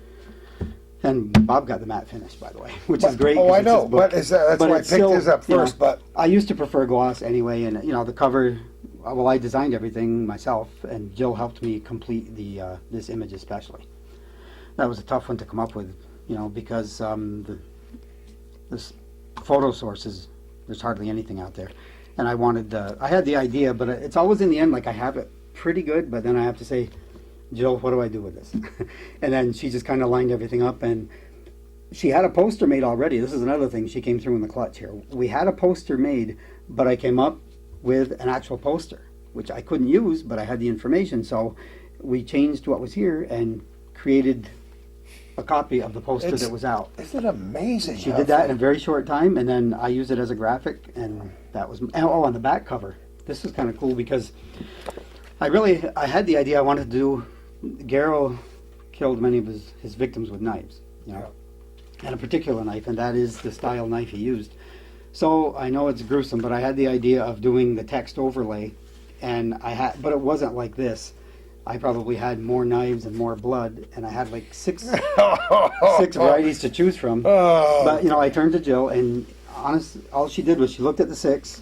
And Bob got the matte finish, by the way, which is great. Oh, 'cause I it's know. his book. That's But why I it's picked still, his up first. But I used to prefer gloss anyway, and the cover. Well, I designed everything myself, and Jill helped me complete this image especially. That was a tough one to come up with, because this photo sources, there's hardly anything out there, and I had the idea, but it's always in the end like I have it pretty good, but then I have to say, Jill, what do I do with this? And then she just kind of lined everything up, and she had a poster made already. This is another thing. She came through in the clutch here. We had a poster made, but I came up with an actual poster, which I couldn't use, but I had the information. So we changed what was here and created a copy of the poster that was out. isn't it amazing? She how did that in a very short time, and then I used it as a graphic, and that was, on the back cover. This was kind of cool because I had the idea I wanted to do. Garrow killed many of his victims with knives, and a particular knife, and that is the style knife he used. So I know it's gruesome, but I had the idea of doing the text overlay, but it wasn't like this. I probably had more knives and more blood, and I had like six varieties to choose from. Oh. But I turned to Jill, and all she did was she looked at the 6,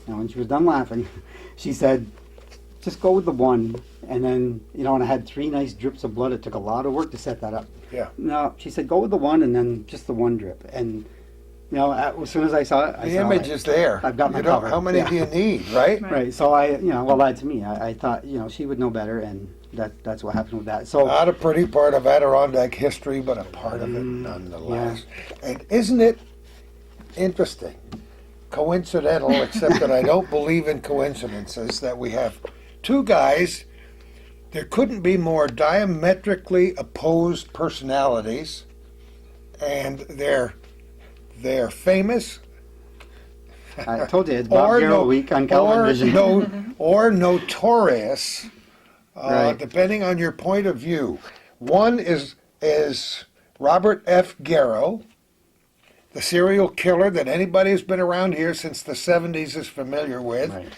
and when she was done laughing, she said, "Just go with the 1." And then, and I had 3 nice drips of blood. It took a lot of work to set that up. Yeah. No, she said, go with the 1 and then just the 1 drip. And You know, as soon as I saw it, I The said, image "All right, is there. I've got my You don't- cover." How many Yeah. do you need, right? Right. So I, you know, well, that to me, I thought, you know, she would know better, and that's what happened with that. So Not a pretty part of Adirondack history, but a part of it nonetheless. And isn't it interesting, coincidental, except that I don't believe in coincidences, that we have two guys, there couldn't be more diametrically opposed personalities, and they're famous I told you, it's Bob Garrow week on television. or notorious, Right. depending on your point of view. One is Robert F. Garrow, the serial killer that anybody who's been around here since the 70s is familiar with. Right.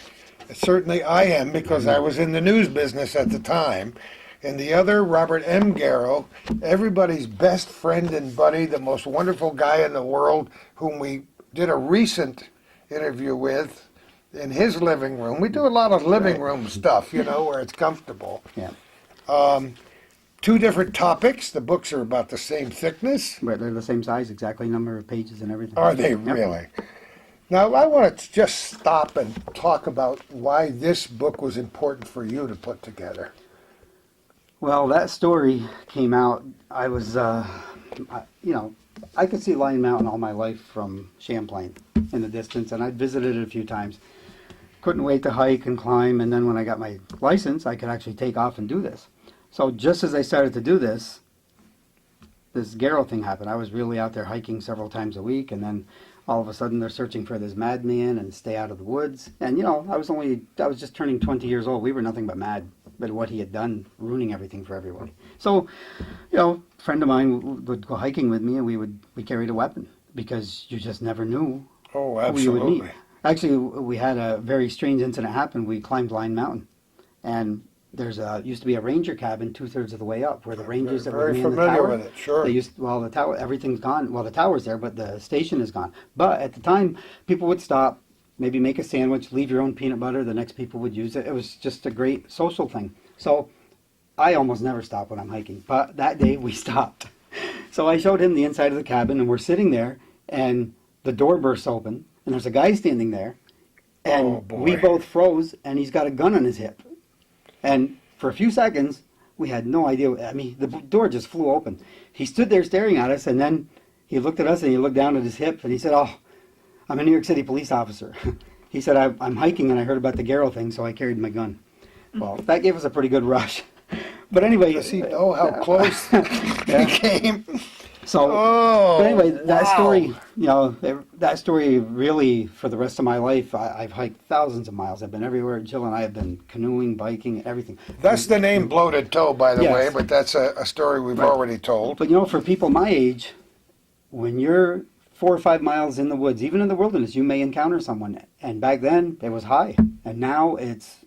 Certainly I am, because I was in the news business at the time. And the other, Robert M. Garrow, everybody's best friend and buddy, the most wonderful guy in the world, whom we did a recent interview with in his living room. We do a lot of living room stuff, you know, where it's comfortable. Yeah. Two different topics. The books are about the same thickness. But they're the same size, exactly number of pages and everything. Are they Yep. really? Now, I want to just stop and talk about why this book was important for you to put together. Well, that story came out. I was, you know, I could see Lion Mountain all my life from Champlain in the distance, and I'd visited it a few times. Couldn't wait to hike and climb, and then when I got my license, I could actually take off and do this. So just as I started to do this, this Garrow thing happened. I was really out there hiking several times a week, and then all of a sudden they're searching for this madman and stay out of the woods. And you know, I was just turning 20 years old. We were nothing but mad at what he had done, ruining everything for everybody. So, you know, a friend of mine would go hiking with me, and we carried a weapon, because you just never knew Oh, who you would meet. absolutely. Actually, we had a very strange incident happen. We climbed Lion Mountain, and used to be a ranger cabin 2/3 of the way up, where the rangers that Very would man the familiar tower. with it, sure. The tower, everything's gone. Well, the tower's there, but the station is gone. But at the time, people would stop, maybe make a sandwich, leave your own peanut butter. The next people would use it. It was just a great social thing. So I almost never stop when I'm hiking, but that day we stopped. So I showed him the inside of the cabin, and we're sitting there, and the door bursts open, and there's a guy standing there, and Oh, boy. we both froze, and he's got a gun on his hip. And for a few seconds, we had no idea. I mean, the door just flew open. He stood there staring at us, and then he looked at us, and he looked down at his hip, and he said, "Oh, I'm a New York City police officer." He said, I'm hiking, and I heard about the Garrow thing, so I carried my gun. Well, that gave us a pretty good rush. But anyway... Does he know how close he came? So, Oh, but anyway, that wow. story, you know, that story really, for the rest of my life, I've hiked thousands of miles. I've been everywhere. Jill and I have been canoeing, biking, everything. That's the name Bloated Toe, by the Yes. way, but that's a story we've Right. already told. But you know, for people my age, when you're 4 or 5 miles in the woods, even in the wilderness, you may encounter someone. And back then, it was high. And now it's,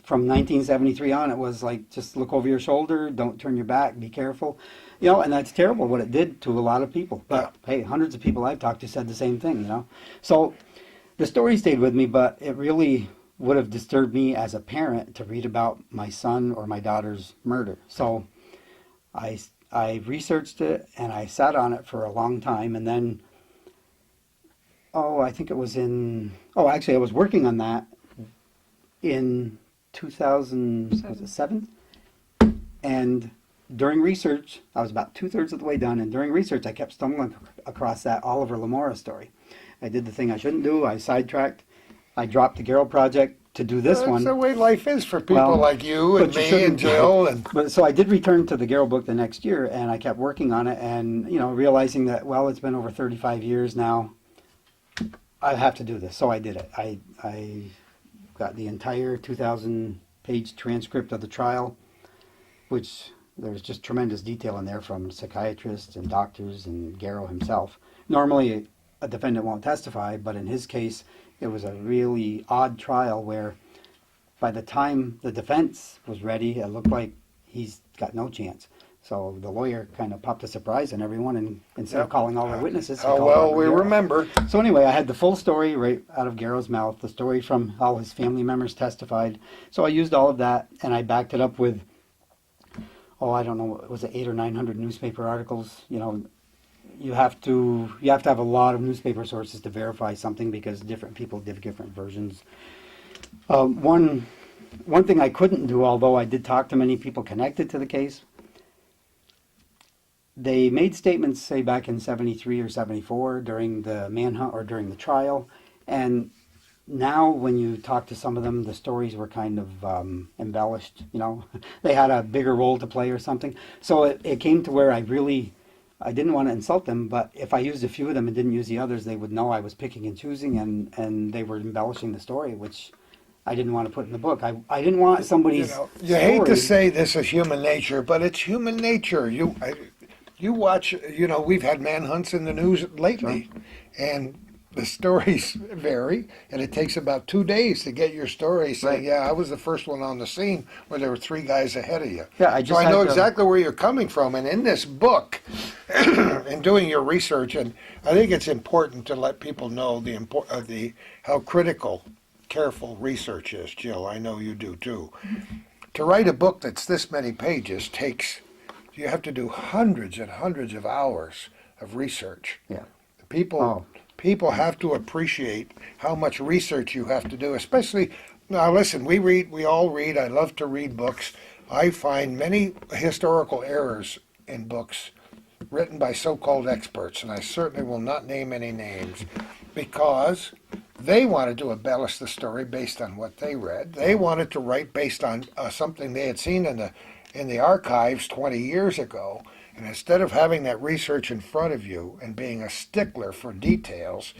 from 1973 on, it was like, just look over your shoulder, don't turn your back, be careful. You know, and that's terrible what it did to a lot of people. But hey, hundreds of people I've talked to said the same thing, you know. So the story stayed with me, but it really would have disturbed me as a parent to read about my son or my daughter's murder. So I researched it, and I sat on it for a long time, and then, I think it was actually I was working on that in 2007, and during research, I was about 2/3 of the way done, and during research, I kept stumbling across that Oliver Lamora story. I did the thing I shouldn't do. I sidetracked. I dropped the Garrow project to do this one. That's the way life is for people Well, like you and but you me shouldn't- and Jill. And But so I did return to the Garrow book the next year, and I kept working on it, and you know, realizing that, well, it's been over 35 years now. I have to do this, so I did it. I got the entire 2,000-page transcript of the trial, which there's just tremendous detail in there from psychiatrists and doctors and Garrow himself. Normally, a defendant won't testify, but in his case, it was a really odd trial where by the time the defense was ready, it looked like he's got no chance. So the lawyer kind of popped a surprise on everyone, and instead of calling all the witnesses, he how called well Robert we Garrow. remember. So anyway, I had the full story right out of Garrow's mouth, the story from all his family members testified. So I used all of that, and I backed it up with, I don't know, was it 800 or 900 newspaper articles, you know, you have to have a lot of newspaper sources to verify something because different people give different versions. One thing I couldn't do, although I did talk to many people connected to the case, they made statements, say back in '73 or '74 during the manhunt or during the trial, and now when you talk to some of them, the stories were kind of embellished. You know, they had a bigger role to play or something. So it came to where I didn't want to insult them, but if I used a few of them and didn't use the others, they would know I was picking and choosing, and they were embellishing the story, which I didn't want to put in the book. I didn't want somebody's You hate to story. say this is human nature, but it's human nature. You watch, we've had manhunts in the news lately, and the stories vary, and it takes about 2 days to get your story saying, Right. yeah, I was the first one on the scene where there were 3 guys ahead of you. Yeah, I So just I know had to- exactly where you're coming from, and in this book, in doing your research, and I think it's important to let people know how critical, careful research is, Jill. I know you do too. To write a book that's this many pages you have to do hundreds and hundreds of hours of research. Yeah. People have to appreciate how much research you have to do, especially now. Listen, we all read. I love to read books. I find many historical errors in books written by so-called experts, and I certainly will not name any names, because they wanted to embellish the story based on what they read. They wanted to write based on something they had seen in the archives 20 years ago. And instead of having that research in front of you and being a stickler for details,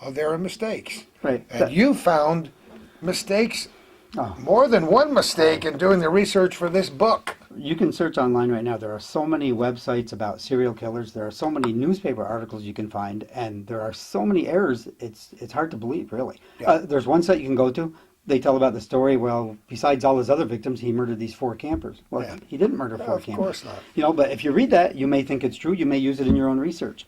there are mistakes. Right. And you found mistakes, Oh. more than one mistake in doing the research for this book. You can search online right now. There are so many websites about serial killers. There are so many newspaper articles you can find, and there are so many errors. It's hard to believe, really. Yeah. There's one site you can go to. They tell about the story. Well, besides all his other victims, he murdered these 4 campers. Well, Yeah. he didn't murder 4 Of campers. course not. You know, but if you read that, you may think it's true. You may use it in your own research.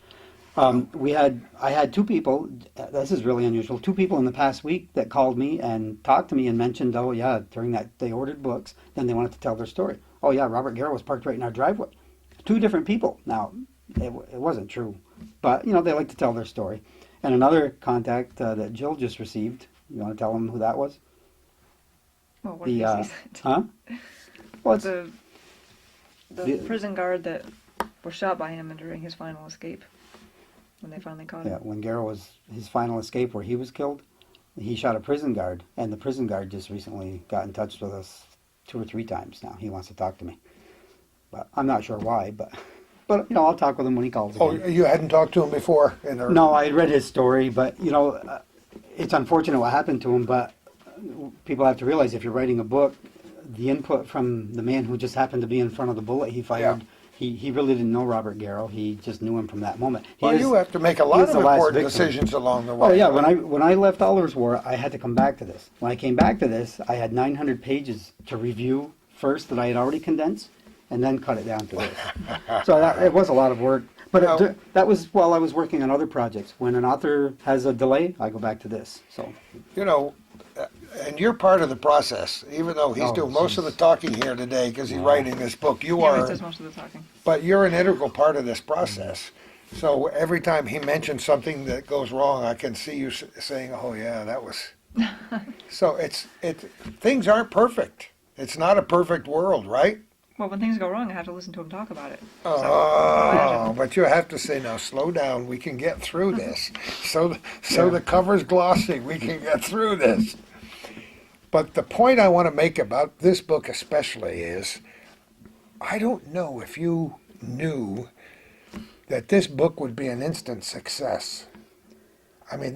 I had 2 people. This is really unusual. 2 people in the past week that called me and talked to me and mentioned, oh yeah, during that they ordered books. Then they wanted to tell their story. Oh yeah, Robert Garrow was parked right in our driveway. 2 different people. Now, it wasn't true, but they like to tell their story. And another contact that Jill just received. You want to tell them who that was? Well, what did he say? Huh? Well, it's, The the- prison guard that was shot by him during his final escape, when they finally caught yeah, him. when Garrow was his final escape where he was killed, he shot a prison guard, and the prison guard just recently got in touch with us 2 or 3 times now. He wants to talk to me, but I'm not sure why. But I'll talk with him when he calls Oh, again. you hadn't talked to him before? No, I had read his story, but it's unfortunate what happened to him. But people have to realize if you're writing a book, the input from the man who just happened to be in front of the bullet he fired. Yeah. He really didn't know Robert Garrow. He just knew him from that moment. Well, you have to make a he lot is of the last important victim. decisions along the way. Oh yeah, when I left Oliver's War, I had to come back to this. When I came back to this, I had 900 pages to review first that I had already condensed, and then cut it down to this. So it was a lot of work. But Well- that was while I was working on other projects. When an author has a delay, I go back to this. So And you're part of the process, even though he's Oh, doing most of the jeez. talking here today because he's Yeah. writing this book. You He always are, does most of the talking. but you're an integral part of this process. So every time he mentions something that goes wrong, I can see you saying, "Oh yeah, that was." So things aren't perfect. It's not a perfect world, right? Well, when things go wrong, I have to listen to him talk about it. Oh, but you have to say, now slow down, we can get through this. So the cover's glossy, we can get through this. But the point I want to make about this book especially is, I don't know if you knew that this book would be an instant success. I mean,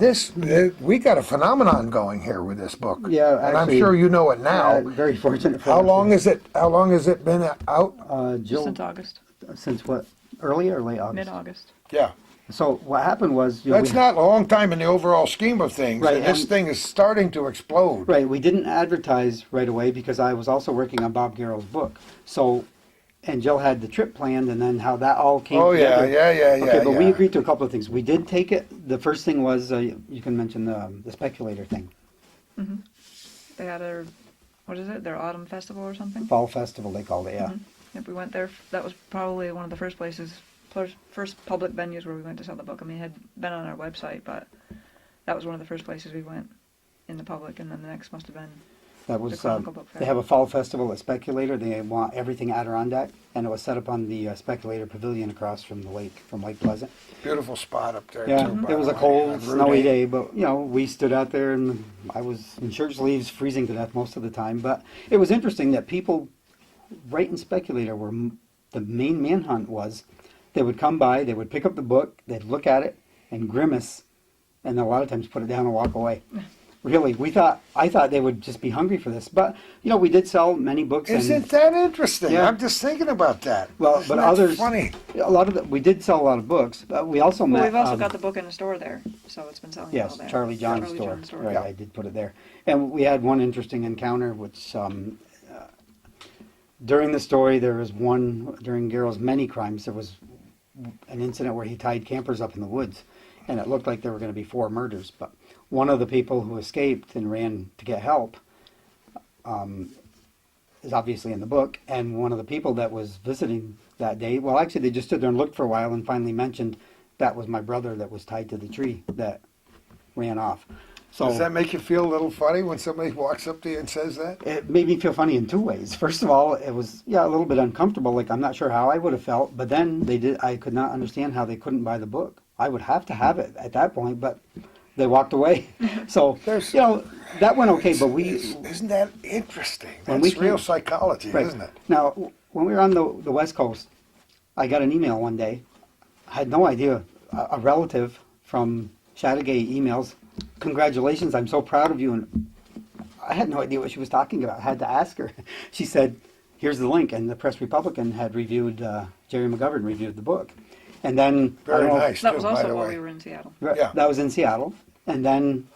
we got a phenomenon going here with this book. Yeah, and I'm actually, sure you know it now. very fortunate. For How us. long is it? How long has it been out? Jill, Since August, since what? Early or late August? mid-August. Yeah. So what happened was That's not a long time in the overall scheme of things. Right, and this and- thing is starting to explode. Right, we didn't advertise right away because I was also working on Bob Garrow's book. So, and Jill had the trip planned, and then how that all came Oh yeah, together. yeah. Okay, but we yeah. agreed to a couple of things. We did take it. The first thing was you can mention the speculator thing, They had their autumn festival or something. fall festival they called it. Yeah, Yep, we went there. That was probably one of the first places first public venues where we went to sell the book. I mean, it had been on our website, but that was one of the first places we went in the public, and then the next must have been That the was, Chronicle Book Fair. they have a fall festival at Speculator. They want everything Adirondack, and it was set up on the Speculator Pavilion across from the lake, from Lake Pleasant. Beautiful spot up there, Yeah, too. by it was the a way, cold, on Route snowy 8. day, but, you know, we stood out there, and I was in shirt sleeves, freezing to death most of the time. But it was interesting that people right in Speculator, where the main manhunt was, they would come by, they would pick up the book, they'd look at it and grimace, and a lot of times put it down and walk away. Really, I thought they would just be hungry for this, but you know, we did sell many books. Isn't that interesting? Yeah. I'm just thinking about that. Well, Isn't but that others, funny. we did sell a lot of books, but we also Well, met. we've also got the book in the store there, so it's been selling well Yes, there. Charlie John's Charlie store. John's store. Right, Yeah. I did put it there. And we had one interesting encounter, which during the story, there was during Garrow's many crimes, there was an incident where he tied campers up in the woods, and it looked like there were going to be 4 murders. But one of the people who escaped and ran to get help is obviously in the book, and one of the people that was visiting that day, well, actually, they just stood there and looked for a while and finally mentioned that was my brother that was tied to the tree that ran off. So Does that make you feel a little funny when somebody walks up to you and says that? it made me feel funny in 2 ways. First of all, it was a little bit uncomfortable. Like, I'm not sure how I would have felt, but then I could not understand how they couldn't buy the book. I would have to have it at that point, but they walked away. So There's- that went okay. But Isn't that interesting? When That's we real came- psychology, right. isn't it? Now, when we were on the West Coast, I got an email one day. I had no idea. A relative from Chattagay emails, "Congratulations, I'm so proud of you." And I had no idea what she was talking about. I had to ask her. She said, "Here's the link." And the Press Republican had reviewed, Jerry McGovern reviewed the book. And then, I Very don't know- nice, That too, was by also the while way. we were in Seattle. Yeah. That was in Seattle. And then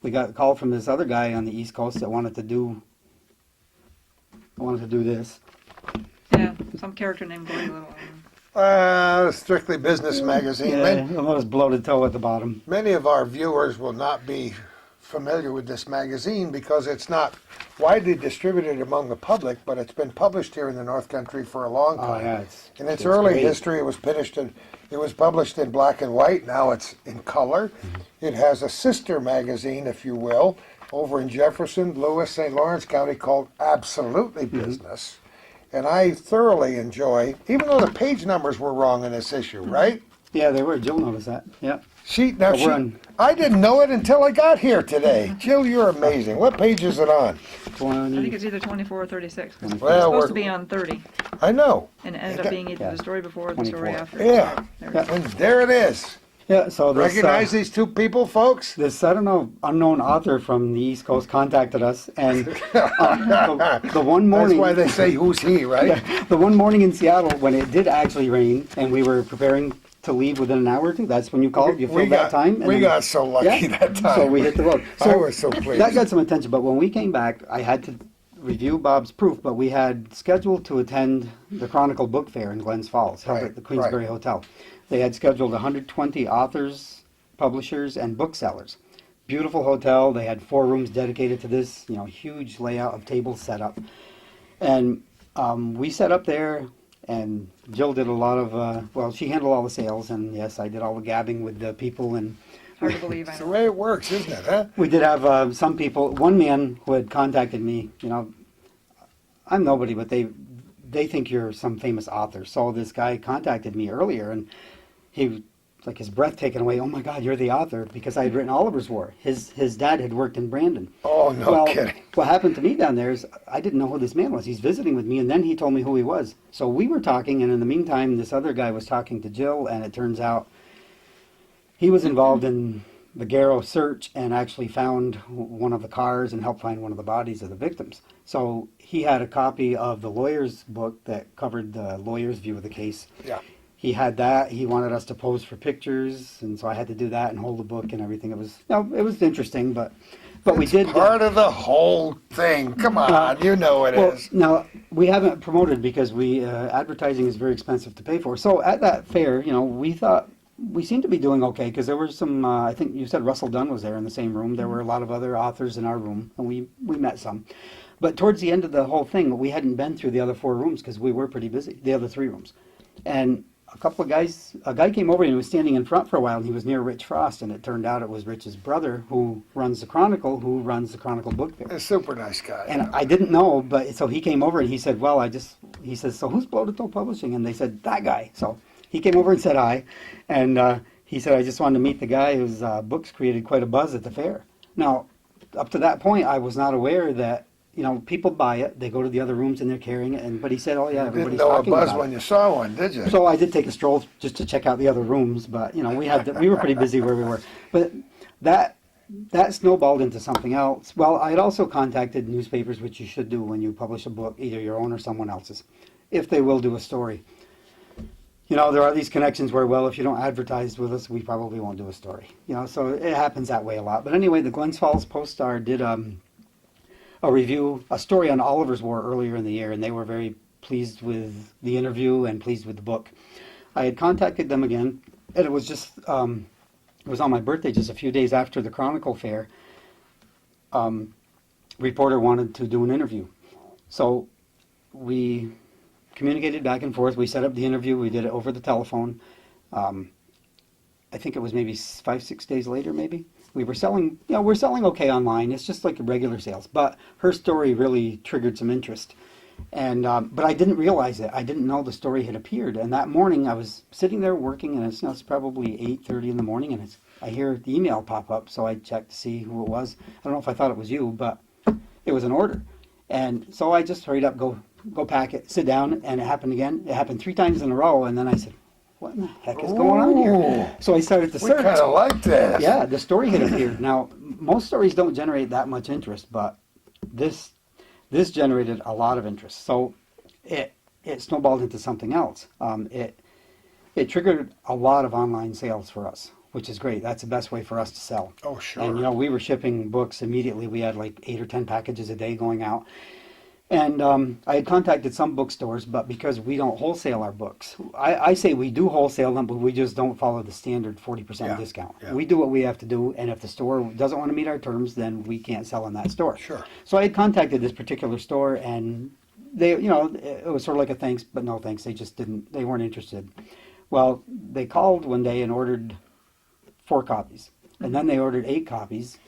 we got a call from this other guy on the East Coast that wanted to do this. Yeah, some character named Gooley Little. Strictly Business Magazine. Yeah, a little bloated toe at the bottom. Many of our viewers will not be familiar with this magazine because it's not widely distributed among the public, but it's been published here in the North Country for a long Oh time. yeah, In its early great. history, it was published in black and white. Now it's in color. It has a sister magazine, if you will, over in Jefferson, Lewis, St. Lawrence County called Absolutely Business. And I thoroughly enjoy, even though the page numbers were wrong in this issue, right? Yeah, they were. Jill noticed that. Yeah. Now We're on- I didn't know it until I got here today. Jill, you're amazing. What page is it on? I think it's either 24 or 36. 'Cause it was Well, supposed to we're- be on 30, I know. and it ended up being either Yeah. the story before or the story 24. after. Yeah. So, there we go. And there it is. Yeah. So this, Recognize these two people, folks? this I don't know unknown author from the East Coast contacted us, and the one That's morning. why they say, who's he, right? The one morning in Seattle when it did actually rain and we were preparing to leave within an hour or two, that's when you called. You filled that time. and We then- got so lucky Yeah. that time. So we hit the road. I was so pleased. That got some attention, but when we came back, I had to review Bob's proof, but we had scheduled to attend the Chronicle Book Fair in Glens Falls, held Right, at the Queensbury right. Hotel. They had scheduled 120 authors, publishers, and booksellers. Beautiful hotel. They had 4 rooms dedicated to this, huge layout of tables set up. And we set up there, and Jill did a lot of, she handled all the sales, and yes, I did all the gabbing with the people, and Hard to believe, I It's the know. way it works, isn't it, huh? we did have some people, one man who had contacted me, I'm nobody, but they think you're some famous author. So this guy contacted me earlier, and he, like his breath taken away, "Oh my God, you're the author," because I had written Oliver's War. His dad had worked in Brandon. Oh, no kidding. What happened to me down there is I didn't know who this man was. He's visiting with me, and then he told me who he was. So we were talking, and in the meantime, this other guy was talking to Jill, and it turns out he was involved in the Garrow search and actually found one of the cars and helped find one of the bodies of the victims. So he had a copy of the lawyer's book that covered the lawyer's view of the case. Yeah. He had that. He wanted us to pose for pictures, and so I had to do that and hold the book and everything. It was interesting, but we It's did part of the whole thing. Come on, you know it well, is. now, we haven't promoted because advertising is very expensive to pay for. So at that fair, we thought we seemed to be doing okay because there were some, I think you said Russell Dunn was there in the same room. There were a lot of other authors in our room, and we met some. But towards the end of the whole thing, we hadn't been through the other 4 rooms because we were pretty busy, the other 3 rooms. And a guy came over and he was standing in front for a while, and he was near Rich Frost, and it turned out it was Rich's brother who runs the Chronicle book fair. A super nice guy. And I didn't know, but so he came over and he said, well, he says, so who's Bloated Publishing? And they said, that guy. So he came over and said hi, and he said, I just wanted to meet the guy whose books created quite a buzz at the fair. Now, up to that point, I was not aware that, people buy it, they go to the other rooms and they're carrying it, but he said, oh yeah, You everybody's didn't know a talking buzz about when it. you saw one, did you? So I did take a stroll just to check out the other rooms, but we were pretty busy where we were. But that snowballed into something else. Well, I had also contacted newspapers, which you should do when you publish a book, either your own or someone else's, if they will do a story. There are these connections where, well, if you don't advertise with us, we probably won't do a story. So it happens that way a lot. But anyway, the Glens Falls Post-Star did a story on Oliver's War earlier in the year, and they were very pleased with the interview and pleased with the book. I had contacted them again, and it was just, it was on my birthday, just a few days after the Chronicle Fair. Reporter wanted to do an interview. So we communicated back and forth. We set up the interview. We did it over the telephone. I think it was maybe 5-6 days later, maybe. We were selling, we're selling okay online. It's just like regular sales. But her story really triggered some interest. And but I didn't realize it. I didn't know the story had appeared. And that morning I was sitting there working, and it's probably 8:30 in the morning, and I hear the email pop up. So I checked to see who it was. I don't know if I thought it was you, but it was an order. And so I just hurried up, go pack it, sit down, and it happened again. It happened 3 times in a row, and then I said, what in the heck is going on here? So I started to We search. kind of like this. Yeah, the story had appeared. Now, most stories don't generate that much interest, but this generated a lot of interest. So it snowballed into something else. It triggered a lot of online sales for us, which is great. That's the best way for us to sell. Oh, sure. And we were shipping books immediately. We had like 8 or 10 packages a day going out. And I had contacted some bookstores, but because we don't wholesale our books, I say we do wholesale them, but we just don't follow the standard 40% discount. Yeah. We do what we have to do, and if the store doesn't want to meet our terms, then we can't sell in that store. Sure. So I had contacted this particular store, and they, it was sort of like a thanks, but no thanks. They weren't interested. Well, they called one day and ordered 4 copies, and then they ordered 8 copies.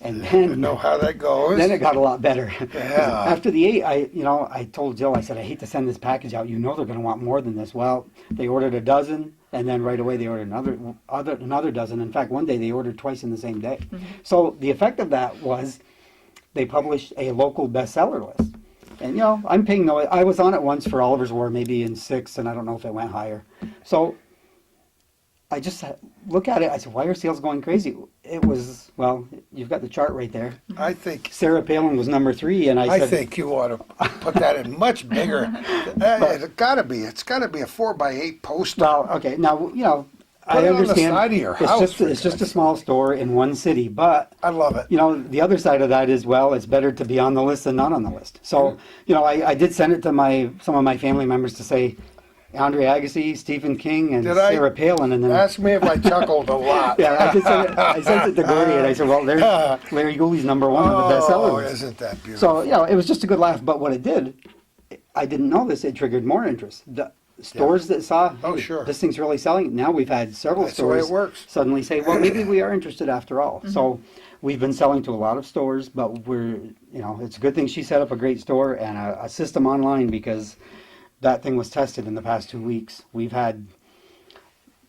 And then You know how that goes. Then it got a lot better. Yeah. After the 8, I told Jill, I said, I hate to send this package out. They're going to want more than this. Well, they ordered a dozen, and then right away they ordered another dozen. In fact, one day they ordered twice in the same day. Mm-hmm. So the effect of that was they published a local bestseller list. And I'm paying no. I was on it once for Oliver's War, maybe in 6, and I don't know if it went higher. So I just look at it. I said, why are sales going crazy? It was, well, you've got the chart right there. I think Sarah Palin was number 3, and I said, think you ought to put that in much bigger. It's got to be. It's got to be a 4x8 poster. well, okay, now, Put I it on the understand side of your house, it's just a small store in one city, but I love it. the other side of that is, well, it's better to be on the list than not on the list. So, I did send it to some of my family members to say, Andre Agassi, Stephen King, and Did I? Sarah Palin, and then Ask me if I chuckled a lot. yeah, I sent it to Gooley, and I said, well, there's Larry Gooley's number 1 on the bestseller Oh, list. isn't that beautiful? So, it was just a good laugh, but what it did, I didn't know this, it triggered more interest. The stores that saw, Oh, hey, sure. this thing's really selling, now we've had several That's the way stores it works. suddenly say, well, maybe we are interested after all. So we've been selling to a lot of stores, but it's a good thing she set up a great store and a system online, because that thing was tested in the past 2 weeks.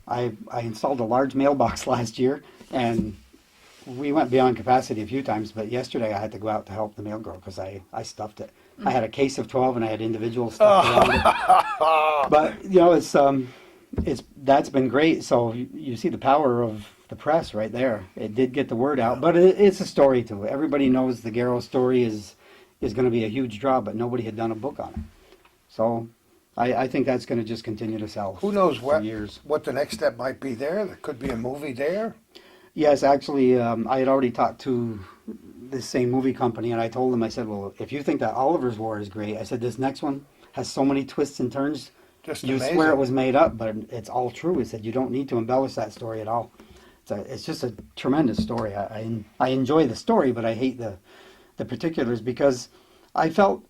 I installed a large mailbox last year, and we went beyond capacity a few times, but yesterday I had to go out to help the mail girl because I stuffed it. I had a case of 12 and I had individual stuff around it. But, that's been great. So you see the power of the press right there. It did get the word out, but it's a story to it. Everybody knows the Garrow story is going to be a huge draw, but nobody had done a book on it. So I think that's going to just continue to sell. Who knows for years. what the next step might be there? There could be a movie there. Yes, actually, I had already talked to this same movie company, and I told them, I said, well, if you think that Oliver's War is great, I said, this next one has so many twists and turns. Just You amazing. swear it was made up, but it's all true. I said, you don't need to embellish that story at all. It's just a tremendous story. I enjoy the story, but I hate the particulars, because I felt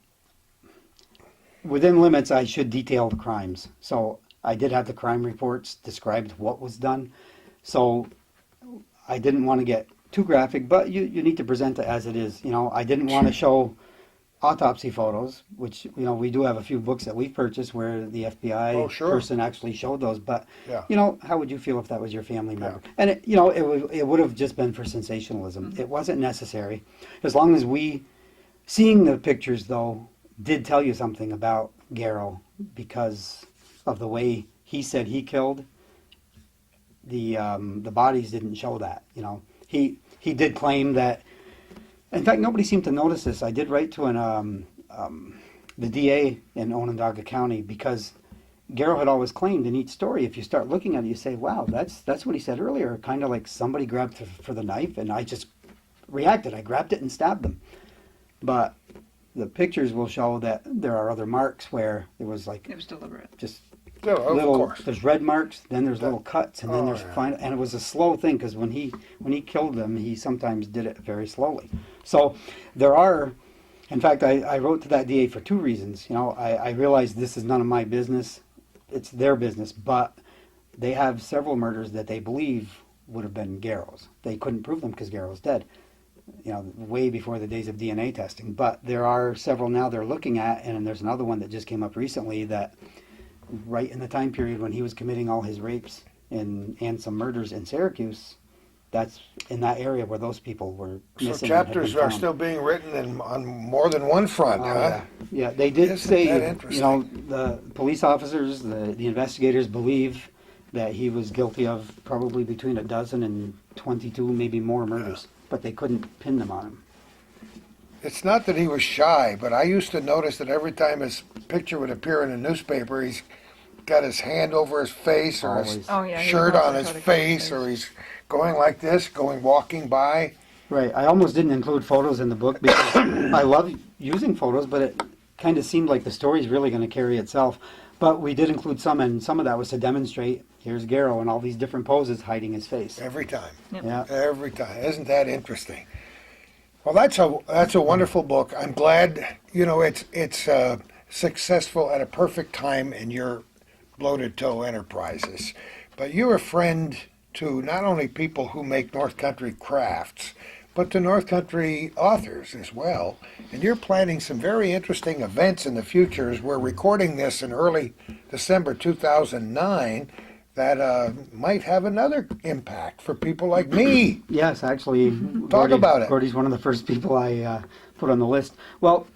within limits I should detail the crimes. So I did have the crime reports described what was done. So I didn't want to get too graphic, but you need to present it as it is. You know, I didn't want to show autopsy photos, which, you know, we do have a few books that we've purchased where the FBI Oh, sure. person actually showed those. But, Yeah. you know, how would you feel if that was your family member? And, it, you know, it would have just been for sensationalism. It wasn't necessary. As long as seeing the pictures, though, did tell you something about Garrow because of the way he said he killed. The bodies didn't show that, you know. He did claim that. In fact, nobody seemed to notice this. I did write to the DA in Onondaga County because Garrow had always claimed in each story, if you start looking at it, you say, wow, that's what he said earlier, kind of like somebody grabbed for the knife, and I just reacted. I grabbed it and stabbed them. But the pictures will show that there are other marks where it was like It was deliberate. just Oh, of little. course. There's red marks, then there's little cuts, and then Oh, there's yeah. final. And it was a slow thing because when he killed them, he sometimes did it very slowly. So there are. In fact, I wrote to that DA for two reasons. You know, I realized this is none of my business; it's their business. But they have several murders that they believe would have been Garrow's. They couldn't prove them because Garrow's dead. You know, way before the days of DNA testing. But there are several now they're looking at, and there's another one that just came up recently that. Right in the time period when he was committing all his rapes and some murders in Syracuse, that's in that area where those people were So missing. and had chapters been are found. still being written on more than one front, Oh, huh? yeah, they did Isn't say, that you interesting? know, the police officers, the investigators believe that he was guilty of probably between a dozen and 22, maybe more murders, but they couldn't pin them on him. It's not that he was shy, but I used to notice that every time his picture would appear in a newspaper, he's got his hand over his face or his Always. Oh, yeah. he shirt would on constantly his try to cover face, or he's going like this, walking by. Right. I almost didn't include photos in the book because I love using photos, but it kind of seemed like the story's really going to carry itself. But we did include some, and some of that was to demonstrate here's Garrow in all these different poses hiding his face. Every time. Yep. Yeah. Every time. Isn't that interesting? Well, that's a wonderful book. I'm glad, you know, it's successful at a perfect time in your Bloated Toe enterprises. But you're a friend to not only people who make North Country crafts, but to North Country authors as well. And you're planning some very interesting events in the future as we're recording this in early December 2009 that might have another impact for people like me. Yes, actually. Talk about it. Gordy's one of the first people I put on the list. Well,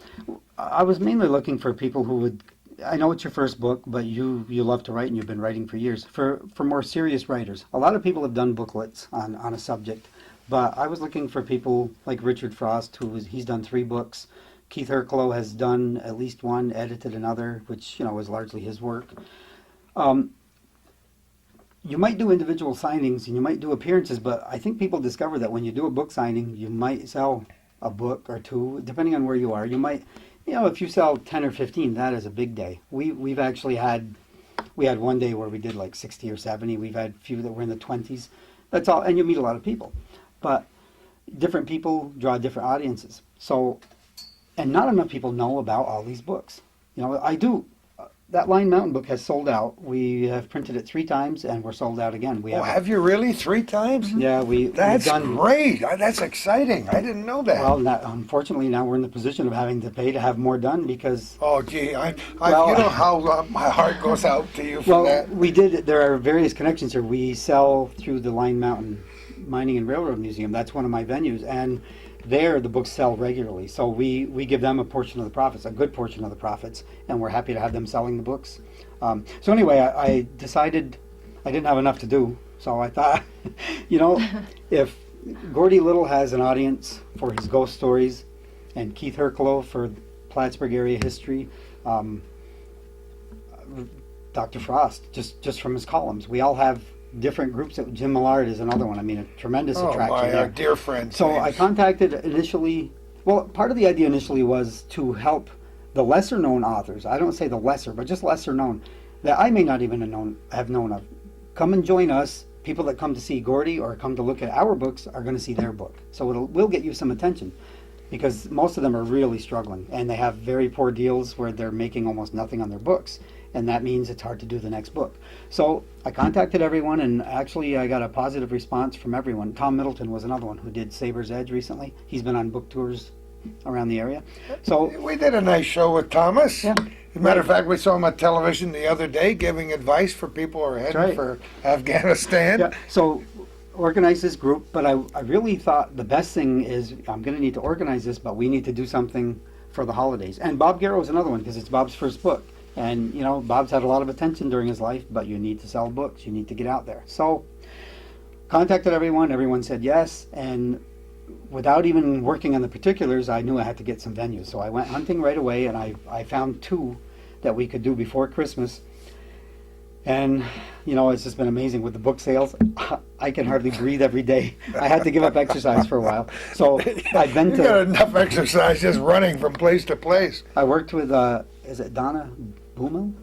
I was mainly looking for people who would. I know it's your first book, but you love to write and you've been writing for years. For more serious writers, a lot of people have done booklets on a subject, but I was looking for people like Richard Frost, he's done 3 books. Keith Herklow has done at least one, edited another, which is largely his work. You might do individual signings and you might do appearances, but I think people discover that when you do a book signing, you might sell a book or 2, depending on where you are. You might, if you sell 10 or 15, that is a big day. We've actually had one day where we did like 60 or 70. We've had a few that were in the 20s. That's all, and you meet a lot of people. But different people draw different audiences. So, and not enough people know about all these books. I do. That Line Mountain book has sold out. We have printed it 3 times, and we're sold out again. Have you really 3 times? Yeah, we've That's done. great. That's exciting. I didn't know that. Well, unfortunately, now we're in the position of having to pay to have more done because. Oh, gee, you Well- know how my heart goes out to you for Well, that. we did. There are various connections here. We sell through the Line Mountain Mining and Railroad Museum. That's one of my venues, and there the books sell regularly. So we give them a portion of the profits, a good portion of the profits, and we're happy to have them selling the books. So anyway, I decided I didn't have enough to do, so I thought, if Gordy Little has an audience for his ghost stories, and Keith Herklow for Plattsburgh area history, Dr. Frost, just from his columns. We all have different groups. Jim Millard is another one. I mean, a tremendous attraction my there. dear friend. So I contacted initially, part of the idea initially was to help the lesser known authors. I don't say the lesser, but just lesser known, that I may not even have known of. Come and join us. People that come to see Gordy or come to look at our books are going to see their book. So we'll get you some attention, because most of them are really struggling and they have very poor deals where they're making almost nothing on their books. and that means it's hard to do the next book. So I contacted everyone, and actually I got a positive response from everyone. Tom Middleton was another one who did Saber's Edge recently. He's been on book tours around the area. So We did a nice show with Thomas. Yeah. As a matter of fact, we saw him on television the other day giving advice for people who are heading right. for Afghanistan. yeah, so organize this group, but I really thought the best thing is I'm going to need to organize this, but we need to do something for the holidays. And Bob Garrow is another one because it's Bob's first book. And, you know, Bob's had a lot of attention during his life, but you need to sell books. You need to get out there. So contacted everyone. Everyone said yes. And without even working on the particulars, I knew I had to get some venues. So I went hunting right away, and I found 2 that we could do before Christmas. And, you know, it's just been amazing with the book sales. I can hardly breathe every day. I had to give up exercise for a while. So I've been You got to, enough exercise just running from place to place. I worked with, is it Donna Boomel,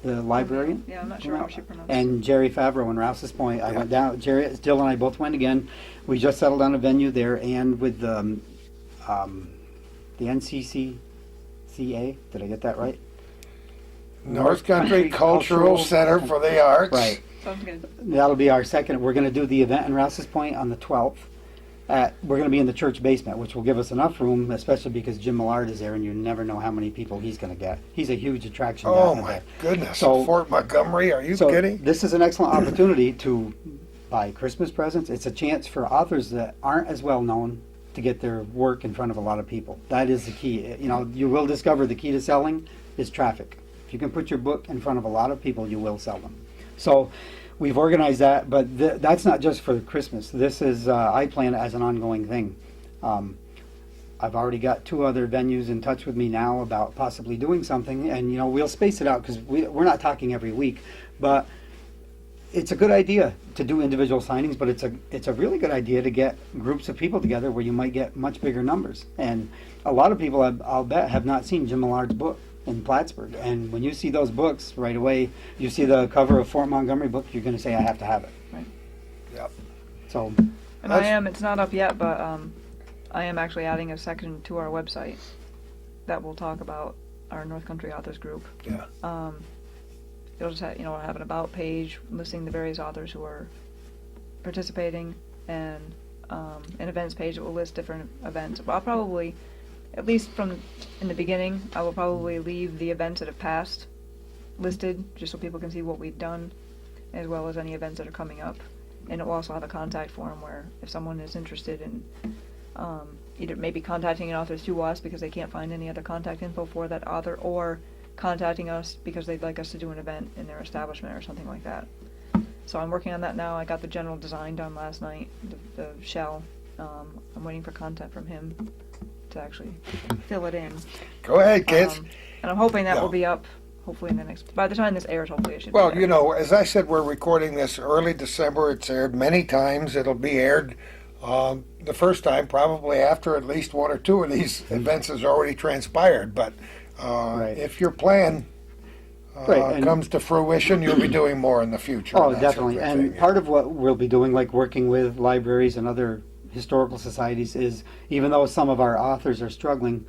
the librarian? Yeah, I'm not sure how she pronounced it. And Jerry Favreau in Rouse's Point. I went down, Jill and I both went again. We just settled on a venue there, and with the NCCCA, did I get that right? North Country Cultural Center for the Arts. Right. Sounds good. That'll be our second. We're going to do the event in Rouse's Point on the 12th. We're going to be in the church basement, which will give us enough room, especially because Jim Millard is there, and you never know how many people he's going to get. He's a huge attraction. Oh down my there. goodness. So- Fort Montgomery, are you So kidding? this is an excellent opportunity to buy Christmas presents. It's a chance for authors that aren't as well known to get their work in front of a lot of people. That is the key. You know, you will discover the key to selling is traffic. If you can put your book in front of a lot of people, you will sell them. So we've organized that, but that's not just for Christmas. This is, I plan it as an ongoing thing. I've already got 2 other venues in touch with me now about possibly doing something, and you know, we'll space it out because we're not talking every week, but it's a good idea to do individual signings, but it's a really good idea to get groups of people together where you might get much bigger numbers. And a lot of people, I'll bet, have not seen Jim Millard's book in Plattsburgh. And when you see those books right away, you see the cover of Fort Montgomery book, you're going to say, I have to have it. Right. Yep. So, And it's not up yet, but I am actually adding a section to our website that will talk about our North Country Authors Group. Yeah. It'll just have, have an about page listing the various authors who are participating, and an events page that will list different events. But I'll probably, at least in the beginning, I will probably leave the events that have passed listed, just so people can see what we've done, as well as any events that are coming up. And it will also have a contact form where if someone is interested in either maybe contacting an author through us because they can't find any other contact info for that author, or contacting us because they'd like us to do an event in their establishment or something like that. So I'm working on that now. I got the general design done last night, the shell. I'm waiting for contact from him to actually fill it in. Go ahead, kids. And I'm hoping that Yeah. will be up, hopefully in the next, by the time this airs, hopefully it should be Well, there. you know, as I said, we're recording this early December. It's aired many times. It'll be aired the first time probably after at least 1 or 2 of these events has already transpired. But Right. if your plan Right, and- comes to fruition, you'll be doing more in the future. oh, and that's a definitely. good And thing. part of what we'll be doing, like working with libraries and other historical societies, is even though some of our authors are struggling,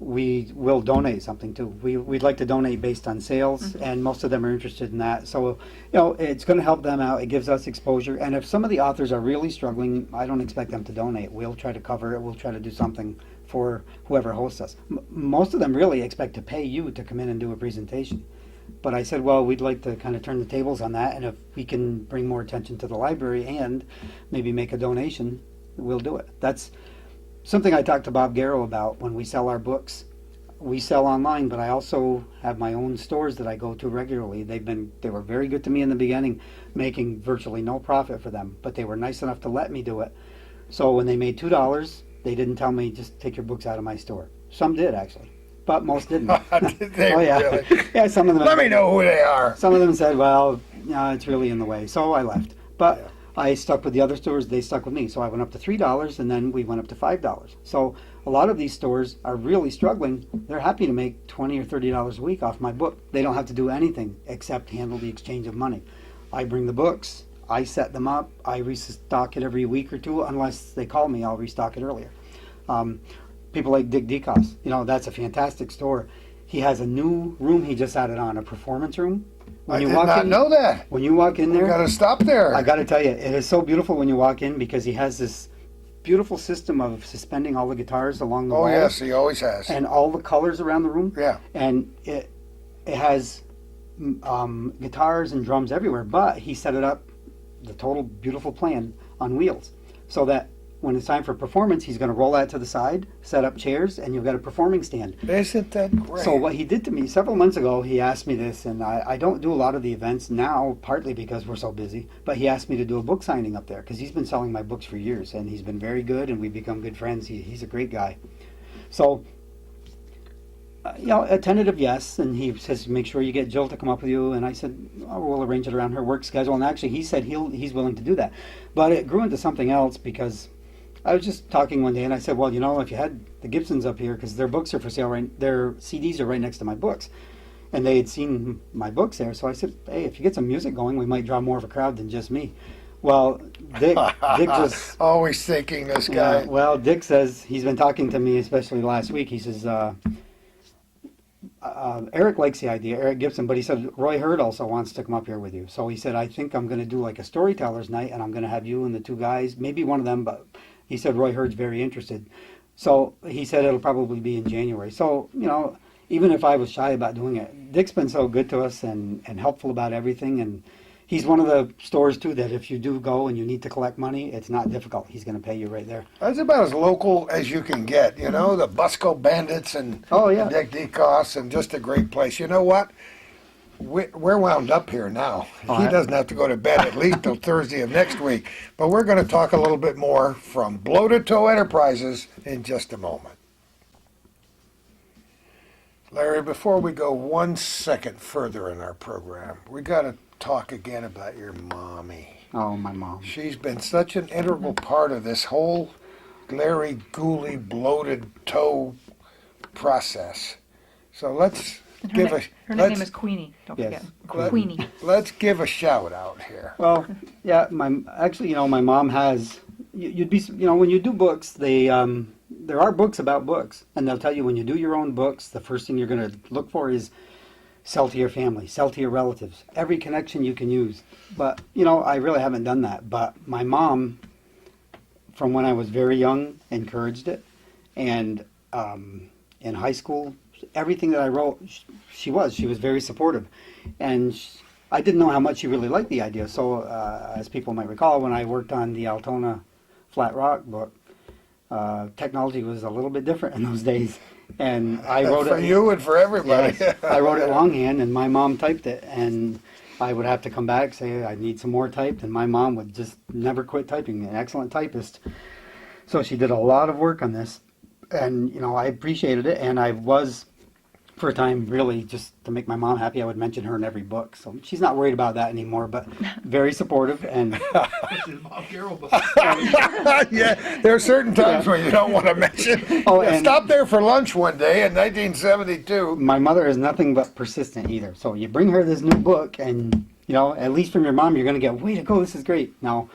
we will donate something too. We'd like to donate based on sales, and most of them are interested in that. So, you know, it's going to help them out. It gives us exposure. And if some of the authors are really struggling, I don't expect them to donate. We'll try to cover it. We'll try to do something for whoever hosts us. Most of them really expect to pay you to come in and do a presentation. But I said, well, we'd like to kind of turn the tables on that, and if we can bring more attention to the library and maybe make a donation, we'll do it. That's something I talked to Bob Garrow about when we sell our books. We sell online, but I also have my own stores that I go to regularly. They were very good to me in the beginning, making virtually no profit for them, but they were nice enough to let me do it. So when they made $2, they didn't tell me, just take your books out of my store. Some did, actually, but most didn't. Did they Oh, yeah. really? Yeah, some of them. Let me know who they are. Some of them said, well, no, it's really in the way. So I left. But Yeah. I stuck with the other stores. They stuck with me. So I went up to $3, and then we went up to $5. So a lot of these stores are really struggling. They're happy to make $20 or $30 a week off my book. They don't have to do anything except handle the exchange of money. I bring the books. I set them up. I restock it every week or two. Unless they call me, I'll restock it earlier. People like Dick Decos, you know, that's a fantastic store. He has a new room he just added on, a performance room. I did not know that. When you walk in We there, got to stop there. I got to tell you, it is so beautiful when you walk in because he has this beautiful system of suspending all the guitars along the Oh wall. yes, he always has. And all the colors around the room. Yeah. And it has guitars and drums everywhere, but he set it up, the total beautiful plan, on wheels, so that when it's time for performance, he's going to roll that to the side, set up chairs, and you've got a performing stand. Isn't that great? So what he did to me several months ago, he asked me this, and I don't do a lot of the events now, partly because we're so busy, but he asked me to do a book signing up there, because he's been selling my books for years, and he's been very good, and we've become good friends. He's a great guy. So, a tentative yes, and he says, make sure you get Jill to come up with you, and I said, oh, we'll arrange it around her work schedule, and actually he said he's willing to do that. But it grew into something else, because I was just talking one day, and I said, well, if you had the Gibsons up here, because their books are for sale, their CDs are right next to my books, and they had seen my books there, so I said, hey, if you get some music going, we might draw more of a crowd than just me. Well, Dick just... Always thinking this guy. Yeah, well, Dick says, he's been talking to me, especially last week, he says, Eric likes the idea, Eric Gibson, but he said, Roy Hurd also wants to come up here with you. So he said, I think I'm going to do like a storyteller's night, and I'm going to have you and the two guys, maybe one of them, but... He said Roy Hurd's very interested. So he said it'll probably be in January. So, even if I was shy about doing it, Dick's been so good to us and helpful about everything. And he's one of the stores, too, that if you do go and you need to collect money, it's not difficult. He's going to pay you right there. That's about as local as you can get, the Busco Bandits and Oh, yeah. Dick DeCoss, and just a great place. You know what? We're wound up here now. He doesn't have to go to bed at least till Thursday of next week. But we're going to talk a little bit more from Bloated Toe Enterprises in just a moment. Larry, before we go 1 second further in our program, we got to talk again about your mommy. Oh, my mom. She's been such an integral part of this whole Larry Gooley Bloated Toe process. So let's And give a... her nickname is Queenie. Don't Yes. forget. Queenie. Let's give a shout out here. Well, yeah, my mom has, you'd be, when you do books, there are books about books, and they'll tell you when you do your own books, the first thing you're going to look for is sell to your family, sell to your relatives, every connection you can use. But, I really haven't done that. But my mom, from when I was very young, encouraged it. And in high school, everything that I wrote, she was very supportive. And I didn't know how much she really liked the idea. So, as people might recall, when I worked on the Altona Flat Rock book, technology was a little bit different in those days. And I wrote for it... you and for everybody. Yes, I wrote it longhand, and my mom typed it. And I would have to come back, say, I need some more typed, and my mom would just never quit typing, an excellent typist. So she did a lot of work on this. And, I appreciated it, and I was... for a time, really, just to make my mom happy, I would mention her in every book. So she's not worried about that anymore, but very supportive. And Bob Garrow book. Yeah, there are certain times when you don't want to mention. Oh, I and- stopped there for lunch one day in 1972. my mother is nothing but persistent either. So you bring her this new book, and, at least from your mom, you're going to get, way to go, this is great. Now,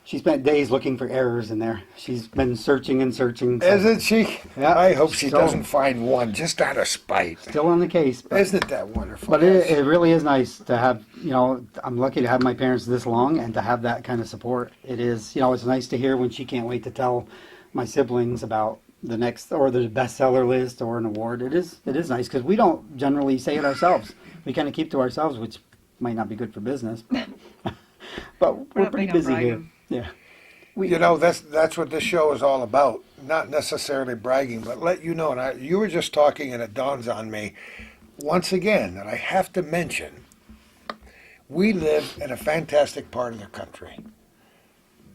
she spent days looking for errors in there. She's been searching and searching. So Isn't she? Yeah. I hope she So- doesn't find one, just out of spite. still on the case. But Isn't that wonderful? But it really is nice to have, I'm lucky to have my parents this long and to have that kind of support. It is, it's nice to hear when she can't wait to tell my siblings about the next, or the bestseller list or an award. It is nice because we don't generally say it ourselves. We kind of keep to ourselves, which might not be good for business. But we're not pretty big on busy here. bragging. Yeah. That's what this show is all about. Not necessarily bragging, but let you know. And you were just talking, and it dawns on me once again that I have to mention. We live in a fantastic part of the country.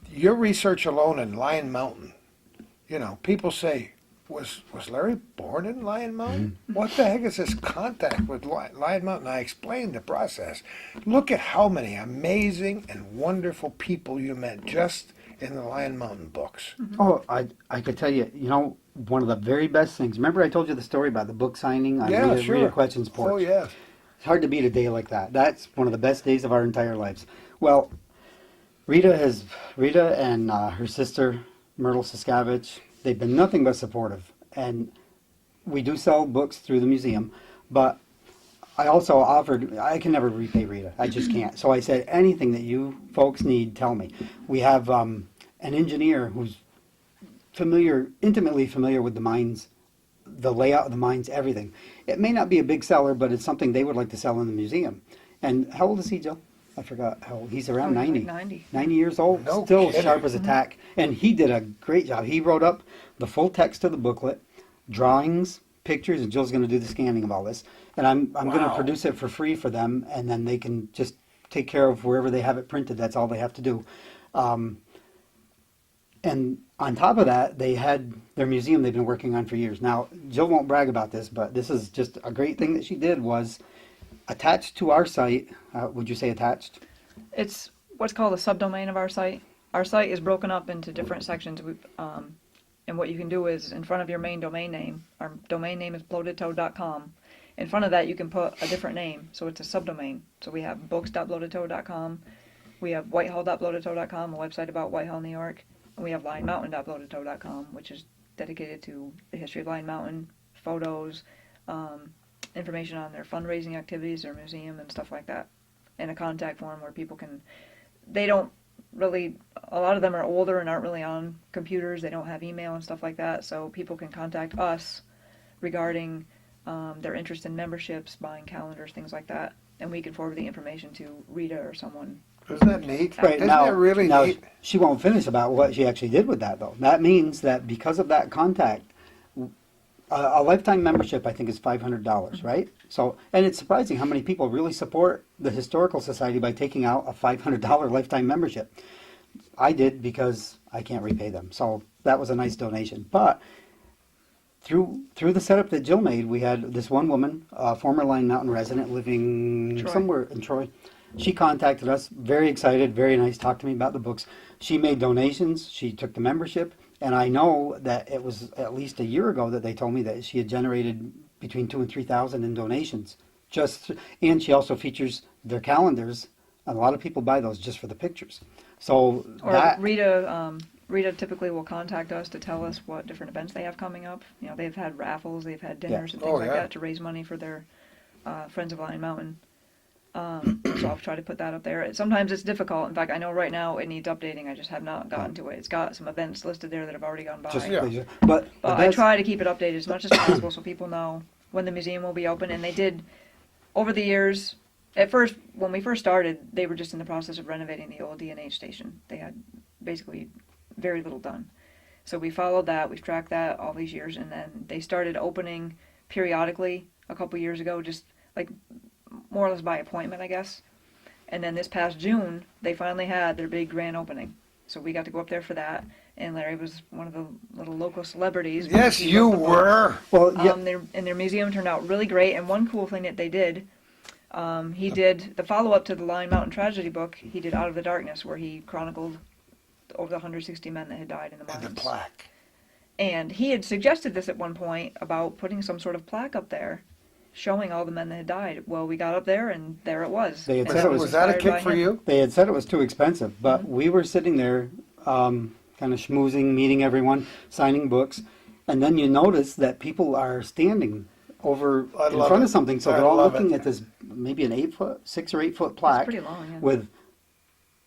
Your research alone in Lion Mountain, people say, was Larry born in Lion Mountain? What the heck is his contact with Lion Mountain? I explained the process. Look at how many amazing and wonderful people you met just in the Lion Mountain books. Oh, I could tell you, one of the very best things. Remember I told you the story about the book signing on Yeah, Rita, sure. Rita Quetchen's porch? Oh, yeah. It's hard to beat a day like that. That's one of the best days of our entire lives. Well, Rita and her sister, Myrtle Siskavich, they've been nothing but supportive. And we do sell books through the museum, but I also offered, I can never repay Rita. I just can't. So I said, anything that you folks need, tell me. We have an engineer who's intimately familiar with the mines, the layout of the mines, everything. It may not be a big seller, but it's something they would like to sell in the museum. And how old is he, Jill? I forgot how old. He's around Oh, he's 90. like 90. 90 years old, No still kidding. sharp as a tack. And he did a great job. He wrote up the full text of the booklet, drawings, pictures, and Jill's going to do the scanning of all this. And I'm going to Wow. produce it for free for them, and then they can just take care of wherever they have it printed. That's all they have to do. And on top of that, they had their museum they've been working on for years. Now, Jill won't brag about this, but this is just a great thing that she did was attached to our site. Would you say attached? It's what's called a subdomain of our site. Our site is broken up into different sections. And what you can do is, in front of your main domain name, our domain name is bloatedtoad.com. In front of that, you can put a different name, so it's a subdomain. So we have books.bloatedtoad.com, we have whitehall.bloatedtoad.com, a website about Whitehall, New York, and we have linemountain.bloatedtoad.com, which is dedicated to the history of Line Mountain, photos, information on their fundraising activities, their museum, and stuff like that, and a contact form where people can, they don't really, a lot of them are older and aren't really on computers, they don't have email and stuff like that, so people can contact us regarding their interest in memberships, buying calendars, things like that, and we can forward the information to Rita or someone. Isn't that neat? Right, Isn't now, that really now neat? she won't finish about what she actually did with that, though. That means that because of that contact, a lifetime membership, I think, is $500, right? So, and it's surprising how many people really support the Historical Society by taking out a $500 lifetime membership. I did because I can't repay them, so that was a nice donation. But through the setup that Jill made, we had this one woman, a former Line Mountain resident living Troy. somewhere in Troy. She contacted us, very excited, very nice, talked to me about the books. She made donations, she took the membership, and I know that it was at least a year ago that they told me that she had generated between 2,000 and 3,000 in donations. And she also features their calendars, and a lot of people buy those just for the pictures. So Or that, Rita typically will contact us to tell us what different events they have coming up. You know, they've had raffles, they've had dinners and things Oh, like yeah. that to raise money for their Friends of Lion Mountain. So I'll try to put that up there. Sometimes it's difficult. In fact, I know right now it needs updating. I just have not gotten to it. It's got some events listed there that have already gone by. just, Yeah. but But I that's- try to keep it updated as much as possible so people know when the museum will be open. And they did, over the years, at first, when we first started, they were just in the process of renovating the old D&H station. They had basically very little done. So we followed that, we've tracked that all these years, and then they started opening periodically a couple years ago, just like more or less by appointment, I guess. And then this past June, they finally had their big grand opening. So we got to go up there for that, and Larry was one of the little local celebrities. Yes, He you wrote the book. well, yeah, Their museum turned out really great, and one cool thing that they did, he did the follow-up to the Line Mountain tragedy book. He did Out of the Darkness, where he chronicled over the 160 men that had died in the And mines. the plaque. And he had suggested this at one point about putting some sort of plaque up there, showing all the men that had died. Well, we got up there, and there it was. They had And said that it Was that a inspired kick by for him. you? they had said it was too expensive, but Mm-hmm. we were sitting there, kind of schmoozing, meeting everyone, signing books, and then you notice that people are standing over I in love front it. of something, so I they're all love looking it. at this maybe an 6 or 8 foot It's plaque pretty long, yeah. with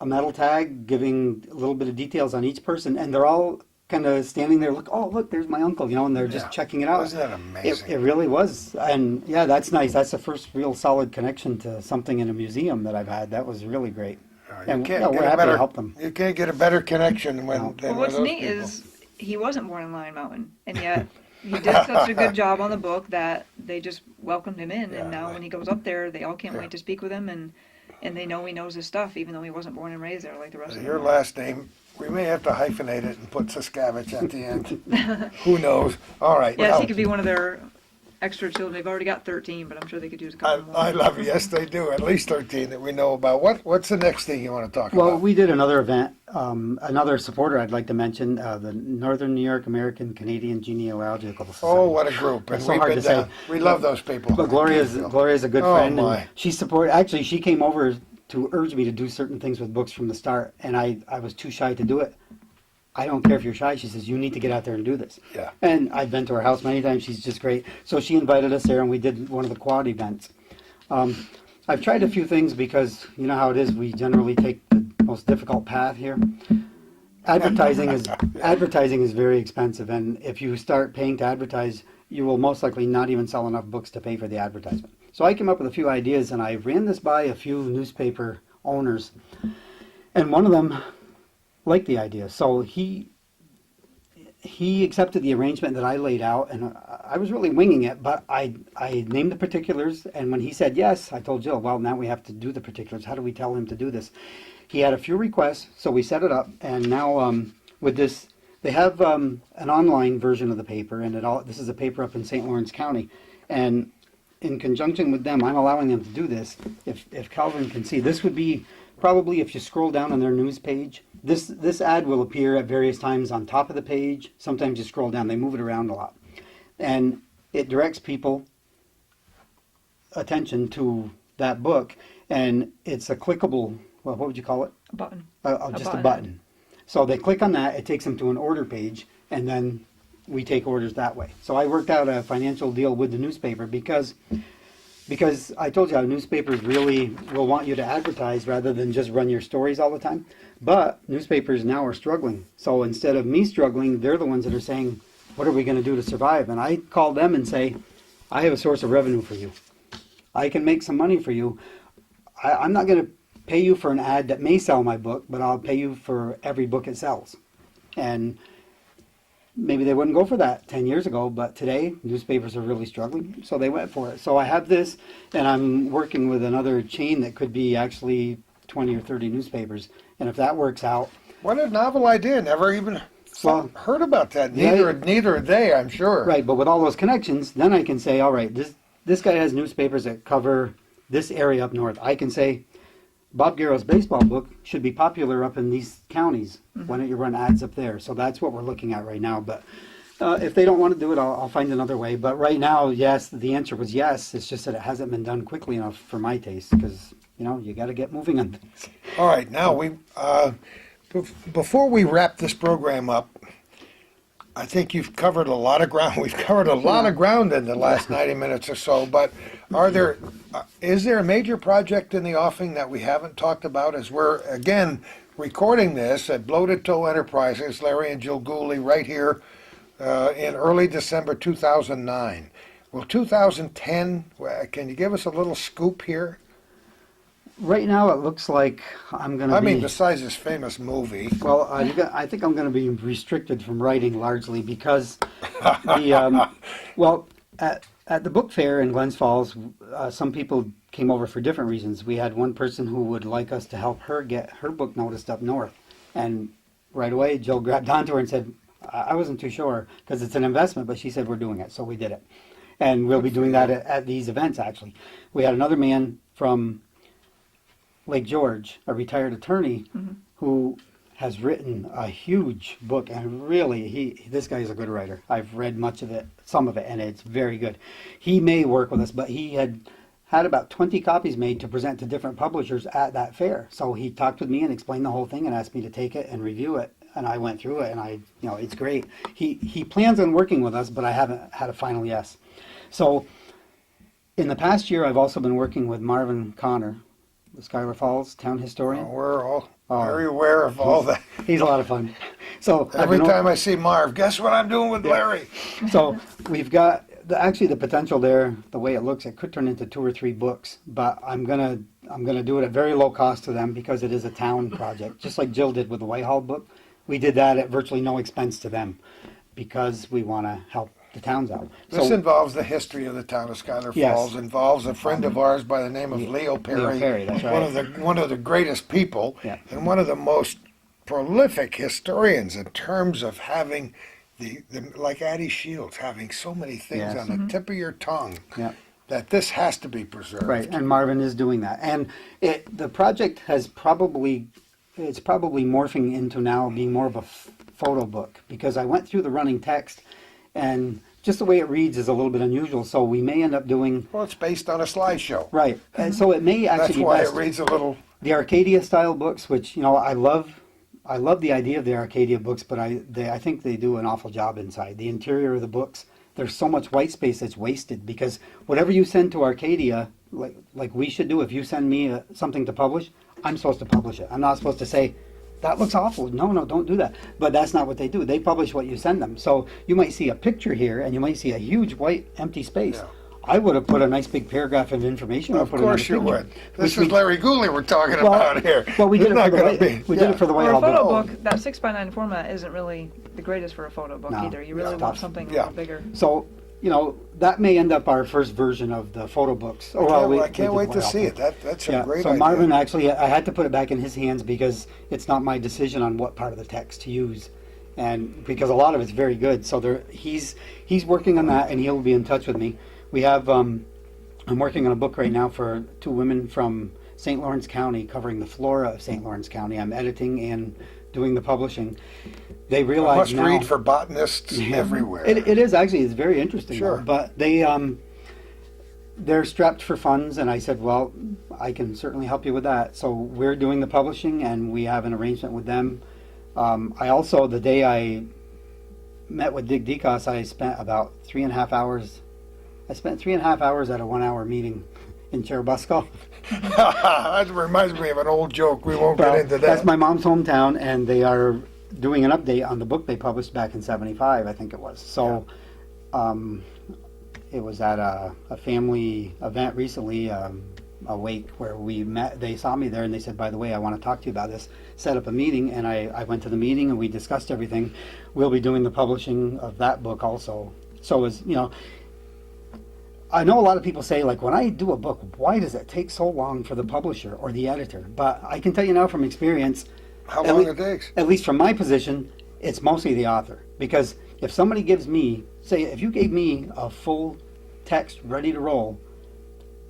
a metal tag giving a little bit of details on each person, and they're all kind of standing there. Look, there's my uncle, and they're just Yeah. checking it out. Wasn't that amazing? It really was, and yeah, that's nice. That's the first real solid connection to something in a museum that I've had. That was really great. You And can't yeah, get we're a happy better- to help them. You can't get a better connection No. than Well, with what's those neat people. is he wasn't born in Lion Mountain, and yet he did such a good job on the book that they just welcomed him in. Yeah, And now right. when he goes up there, they all can't Yeah. wait to speak with him, and they know he knows his stuff, even though he wasn't born and raised there like the rest of Your them. last name, we may have to hyphenate it and put Saskavich at the end. Who knows? All right. Yes, well, he could be one of their extra children. They've already got 13, but I'm sure they could use a couple more. I love it. Yes, they do. At least 13 that we know about. What's the next thing you want to talk Well, about? we did another event. Another supporter I'd like to mention, the Northern New York American Canadian Genealogical Society. Oh, what a group. And It's so we've hard been to say. down. We love those people. But Gloria's a good Oh, friend, my. and she came over to urge me to do certain things with books from the start, and I was too shy to do it. I don't care if you're shy. She says, you need to get out there and do this. Yeah. And I've been to her house many times. She's just great. So she invited us there, and we did one of the quad events. I've tried a few things because you know how it is. We generally take the most difficult path here. Advertising is very expensive, and if you start paying to advertise, you will most likely not even sell enough books to pay for the advertisement. So I came up with a few ideas, and I ran this by a few newspaper owners, and one of them liked the idea. So he accepted the arrangement that I laid out, and I was really winging it, but I named the particulars, and when he said yes, I told Jill, well, now we have to do the particulars. How do we tell him to do this? He had a few requests, so we set it up, and now with this, they have an online version of the paper, and this is a paper up in St. Lawrence County, and in conjunction with them, I'm allowing them to do this. If Calvin can see, this would be probably if you scroll down on their news page, this ad will appear at various times on top of the page. Sometimes you scroll down, they move it around a lot. And it directs people attention to that book, and it's a clickable, well, what would you call it? A button. Just a button. So they click on that, it takes them to an order page, and then we take orders that way. So I worked out a financial deal with the newspaper because I told you how newspapers really will want you to advertise rather than just run your stories all the time. But newspapers now are struggling. So instead of me struggling, they're the ones that are saying, what are we going to do to survive? And I call them and say, I have a source of revenue for you. I can make some money for you. I'm not going to pay you for an ad that may sell my book, but I'll pay you for every book it sells. And maybe they wouldn't go for that 10 years ago, but today newspapers are really struggling, so they went for it. So I have this, and I'm working with another chain that could be actually 20 or 30 newspapers. And if that works out... What a novel idea. Never even heard about that. Neither had they, I'm sure. Right, but with all those connections, then I can say, all right, this guy has newspapers that cover this area up north. I can say, Bob Garrow's baseball book should be popular up in these counties. Why don't you run ads up there? So that's what we're looking at right now. But if they don't want to do it, I'll find another way. But right now, yes, the answer was yes. It's just that it hasn't been done quickly enough for my taste because, you know, you got to get moving on things. All right, now before we wrap this program up, I think you've covered a lot of ground. We've covered a lot of ground in the last 90 minutes or so, but is there a major project in the offing that we haven't talked about as we're, again, recording this at Bloated Toe Enterprises, Larry and Jill Gooley, right here in early December 2009. Well, 2010, can you give us a little scoop here? Right now, it looks like I'm going to be... I mean, besides this famous movie. Well, I think I'm going to be restricted from writing largely because at the book fair in Glens Falls, some people came over for different reasons. We had one person who would like us to help her get her book noticed up north. And right away, Jill grabbed onto her and said, I wasn't too sure because it's an investment, but she said we're doing it, so we did it. And we'll be doing that at these events, actually. We had another man from Lake George, a retired attorney, who has written a huge book, and really, this guy is a good writer. I've read some of it, and it's very good. He may work with us, but he had about 20 copies made to present to different publishers at that fair. So he talked with me and explained the whole thing and asked me to take it and review it, and I went through it, and it's great. He plans on working with us, but I haven't had a final yes. So in the past year, I've also been working with Marvin Connor, the Schuyler Falls town historian. We're all very aware of all that. He's a lot of fun. So every time I see Marv, guess what I'm doing with Larry? So we've got the potential there. The way it looks, it could turn into 2 or 3 books. But I'm gonna do it at very low cost to them because it is a town project, just like Jill did with the Whitehall book. We did that at virtually no expense to them because we want to help the towns out. This involves the history of the town of Schuyler Falls. Involves a friend of ours by the name of Leo Perry. Leo Perry, that's right. One of the greatest people, and one of the most prolific historians in terms of having like Addie Shields, having so many things on the tip of your tongue. That this has to be preserved. Right, and Marvin is doing that. And the project it's probably morphing into now being more of a photo book because I went through the running text. And just the way it reads is a little bit unusual, so we may end up doing... Well, it's based on a slideshow. Right, and so it may actually That's why it reads a little... The Arcadia-style books, which, I love I love the idea of the Arcadia books, but I think they do an awful job inside. The interior of the books, there's so much white space that's wasted because whatever you send to Arcadia, like we should do, if you send me something to publish, I'm supposed to publish it. I'm not supposed to say, that looks awful. No, don't do that. But that's not what they do. They publish what you send them. So you might see a picture here and you might see a huge white empty space. Yeah. I would have put a nice big paragraph of information. Of course you would. This is Larry Gooley we're talking Well, about here. Well, we did It's it for the not white, gonna be- we did it for the For a Whitehall photo book. book, that 6x9 format isn't really the greatest for a photo book No, either. You it's really want tough. something a Yeah. little bigger. So, that may end up our first version of the photo books. I can't wait to see it. That's a great so idea. Marvin, actually, I had to put it back in his hands because it's not my decision on what part of the text to use, and because a lot of it's very good. So he's working on that, and he'll be in touch with me. We have I'm working on a book right now for two women from St. Lawrence County, covering the flora of St. Lawrence County. I'm editing and doing the publishing. They I realize must now. read for botanists everywhere. It is actually, it's very interesting. Sure. But they're strapped for funds, and I said, well, I can certainly help you with that. So we're doing the publishing, and we have an arrangement with them. I also, the day I met with Dick Decos, I spent about 3.5 hours. I spent 3.5 hours at a 1-hour meeting in Cherubusco. That reminds me of an old joke. We won't Well, get into that. that's my mom's hometown, and they are doing an update on the book they published back in '75, I think it was. So, it was at a family event recently, a wake where we met. They saw me there, and they said, "By the way, I want to talk to you about this." Set up a meeting, and I went to the meeting, and we discussed everything. We'll be doing the publishing of that book also. So, I know a lot of people say, like, when I do a book, why does it take so long for the publisher or the editor? But I can tell you now from experience, How at long lea- it takes. at least from my position, it's mostly the author. Because if somebody gives me, say, if you gave me a full text ready to roll,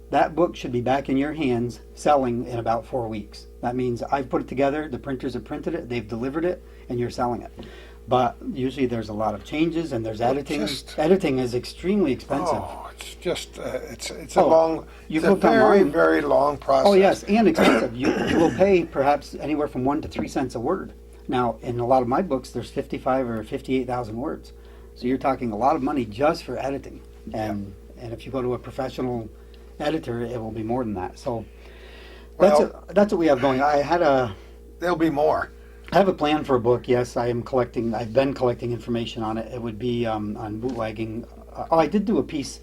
that book should be back in your hands selling in about 4 weeks. That means I've put it together, the printers have printed it, they've delivered it, and you're selling it. But usually there's a lot of changes and there's editing. Editing is extremely expensive. Oh, it's just it's Oh, a long, you've it's a looked very online. very long process. Oh yes, and expensive. You will pay perhaps anywhere from 1 to 3 cents a word. Now, in a lot of my books, there's 55 or 58,000 words, so you're talking a lot of money just for editing. And if you go to a professional editor, it will be more than that. So that's what we have going. There'll be more. I have a plan for a book. Yes, I am collecting. I've been collecting information on it. It would be on bootlegging. I did do a piece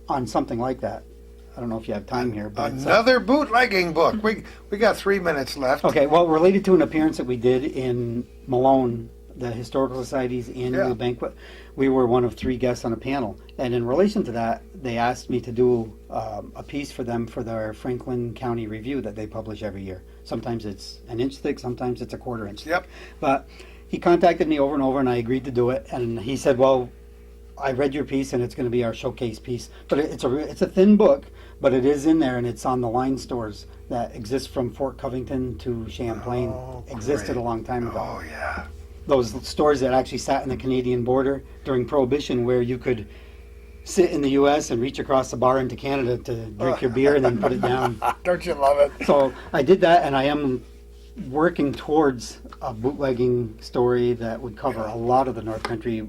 on something like that. I don't know if you have time here, but Another bootlegging book. We got 3 minutes left. okay. Well, related to an appearance that we did in Malone, the Historical Society's annual Yeah. banquet, we were one of 3 guests on a panel. And in relation to that, they asked me to do a piece for them for their Franklin County Review that they publish every year. Sometimes it's an inch thick, sometimes it's a 1/4 inch thick. Yep. But he contacted me over and over, and I agreed to do it. And he said, "Well, I read your piece, and it's going to be our showcase piece. But it's a thin book, but it is in there, and it's on the line stores that exist from Fort Covington to Champlain. Oh, Existed great. a long time ago. Oh yeah. Those stores that actually sat in the Canadian border during Prohibition, where you could sit in the U.S. and reach across the bar into Canada to drink your beer and then put it down." Don't you love it? So I did that, and I am working towards a bootlegging story that would cover a lot of the North Country,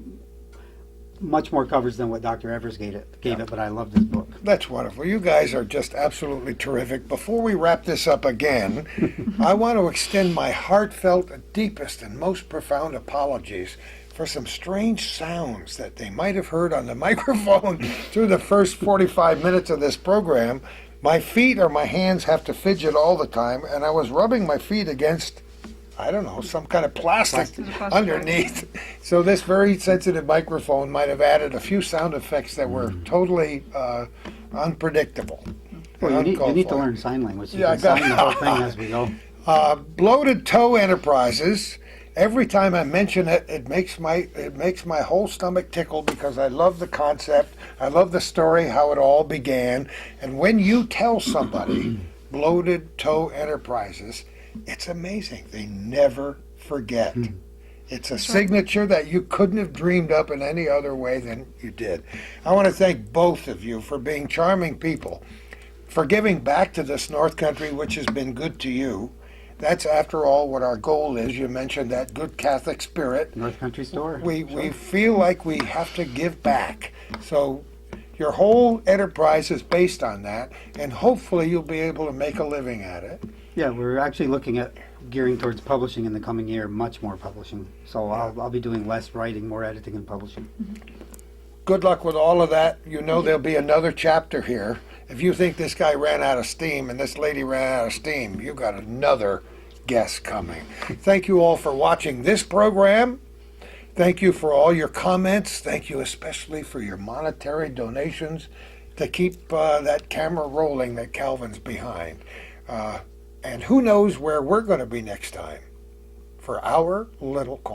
much more covers than what Dr. Evers gave it. But I love this book. That's wonderful. You guys are just absolutely terrific. Before we wrap this up again, I want to extend my heartfelt, deepest, and most profound apologies for some strange sounds that they might have heard on the microphone through the first 45 minutes of this program. My feet or my hands have to fidget all the time, and I was rubbing my feet against, I don't know, some kind of plastic underneath. So this very sensitive microphone might have added a few sound effects that were totally unpredictable. Well, and you uncalled need to for. learn sign language. So you Yeah, I can got sign the whole thing as we go. Bloated Toe Enterprises. Every time I mention it, it makes my whole stomach tickle because I love the concept. I love the story, how it all began. And when you tell somebody Bloated Toe Enterprises, it's amazing. They never forget. It's a signature that you couldn't have dreamed up in any other way than you did. I want to thank both of you for being charming people, for giving back to this North Country, which has been good to you, that's after all what our goal is. You mentioned that good Catholic spirit. North Country Store. We feel like we have to give back. So your whole enterprise is based on that, and hopefully you'll be able to make a living at it. Yeah, we're actually looking at gearing towards publishing in the coming year, much more publishing. So I'll be doing less writing, more editing and publishing. Good luck with all of that. You know there'll be another chapter here. If you think this guy ran out of steam and this lady ran out of steam, you got another guest coming. Thank you all for watching this program. Thank you for all your comments. Thank you especially for your monetary donations to keep that camera rolling that Calvin's behind. And who knows where we're going to be next time for our little corner.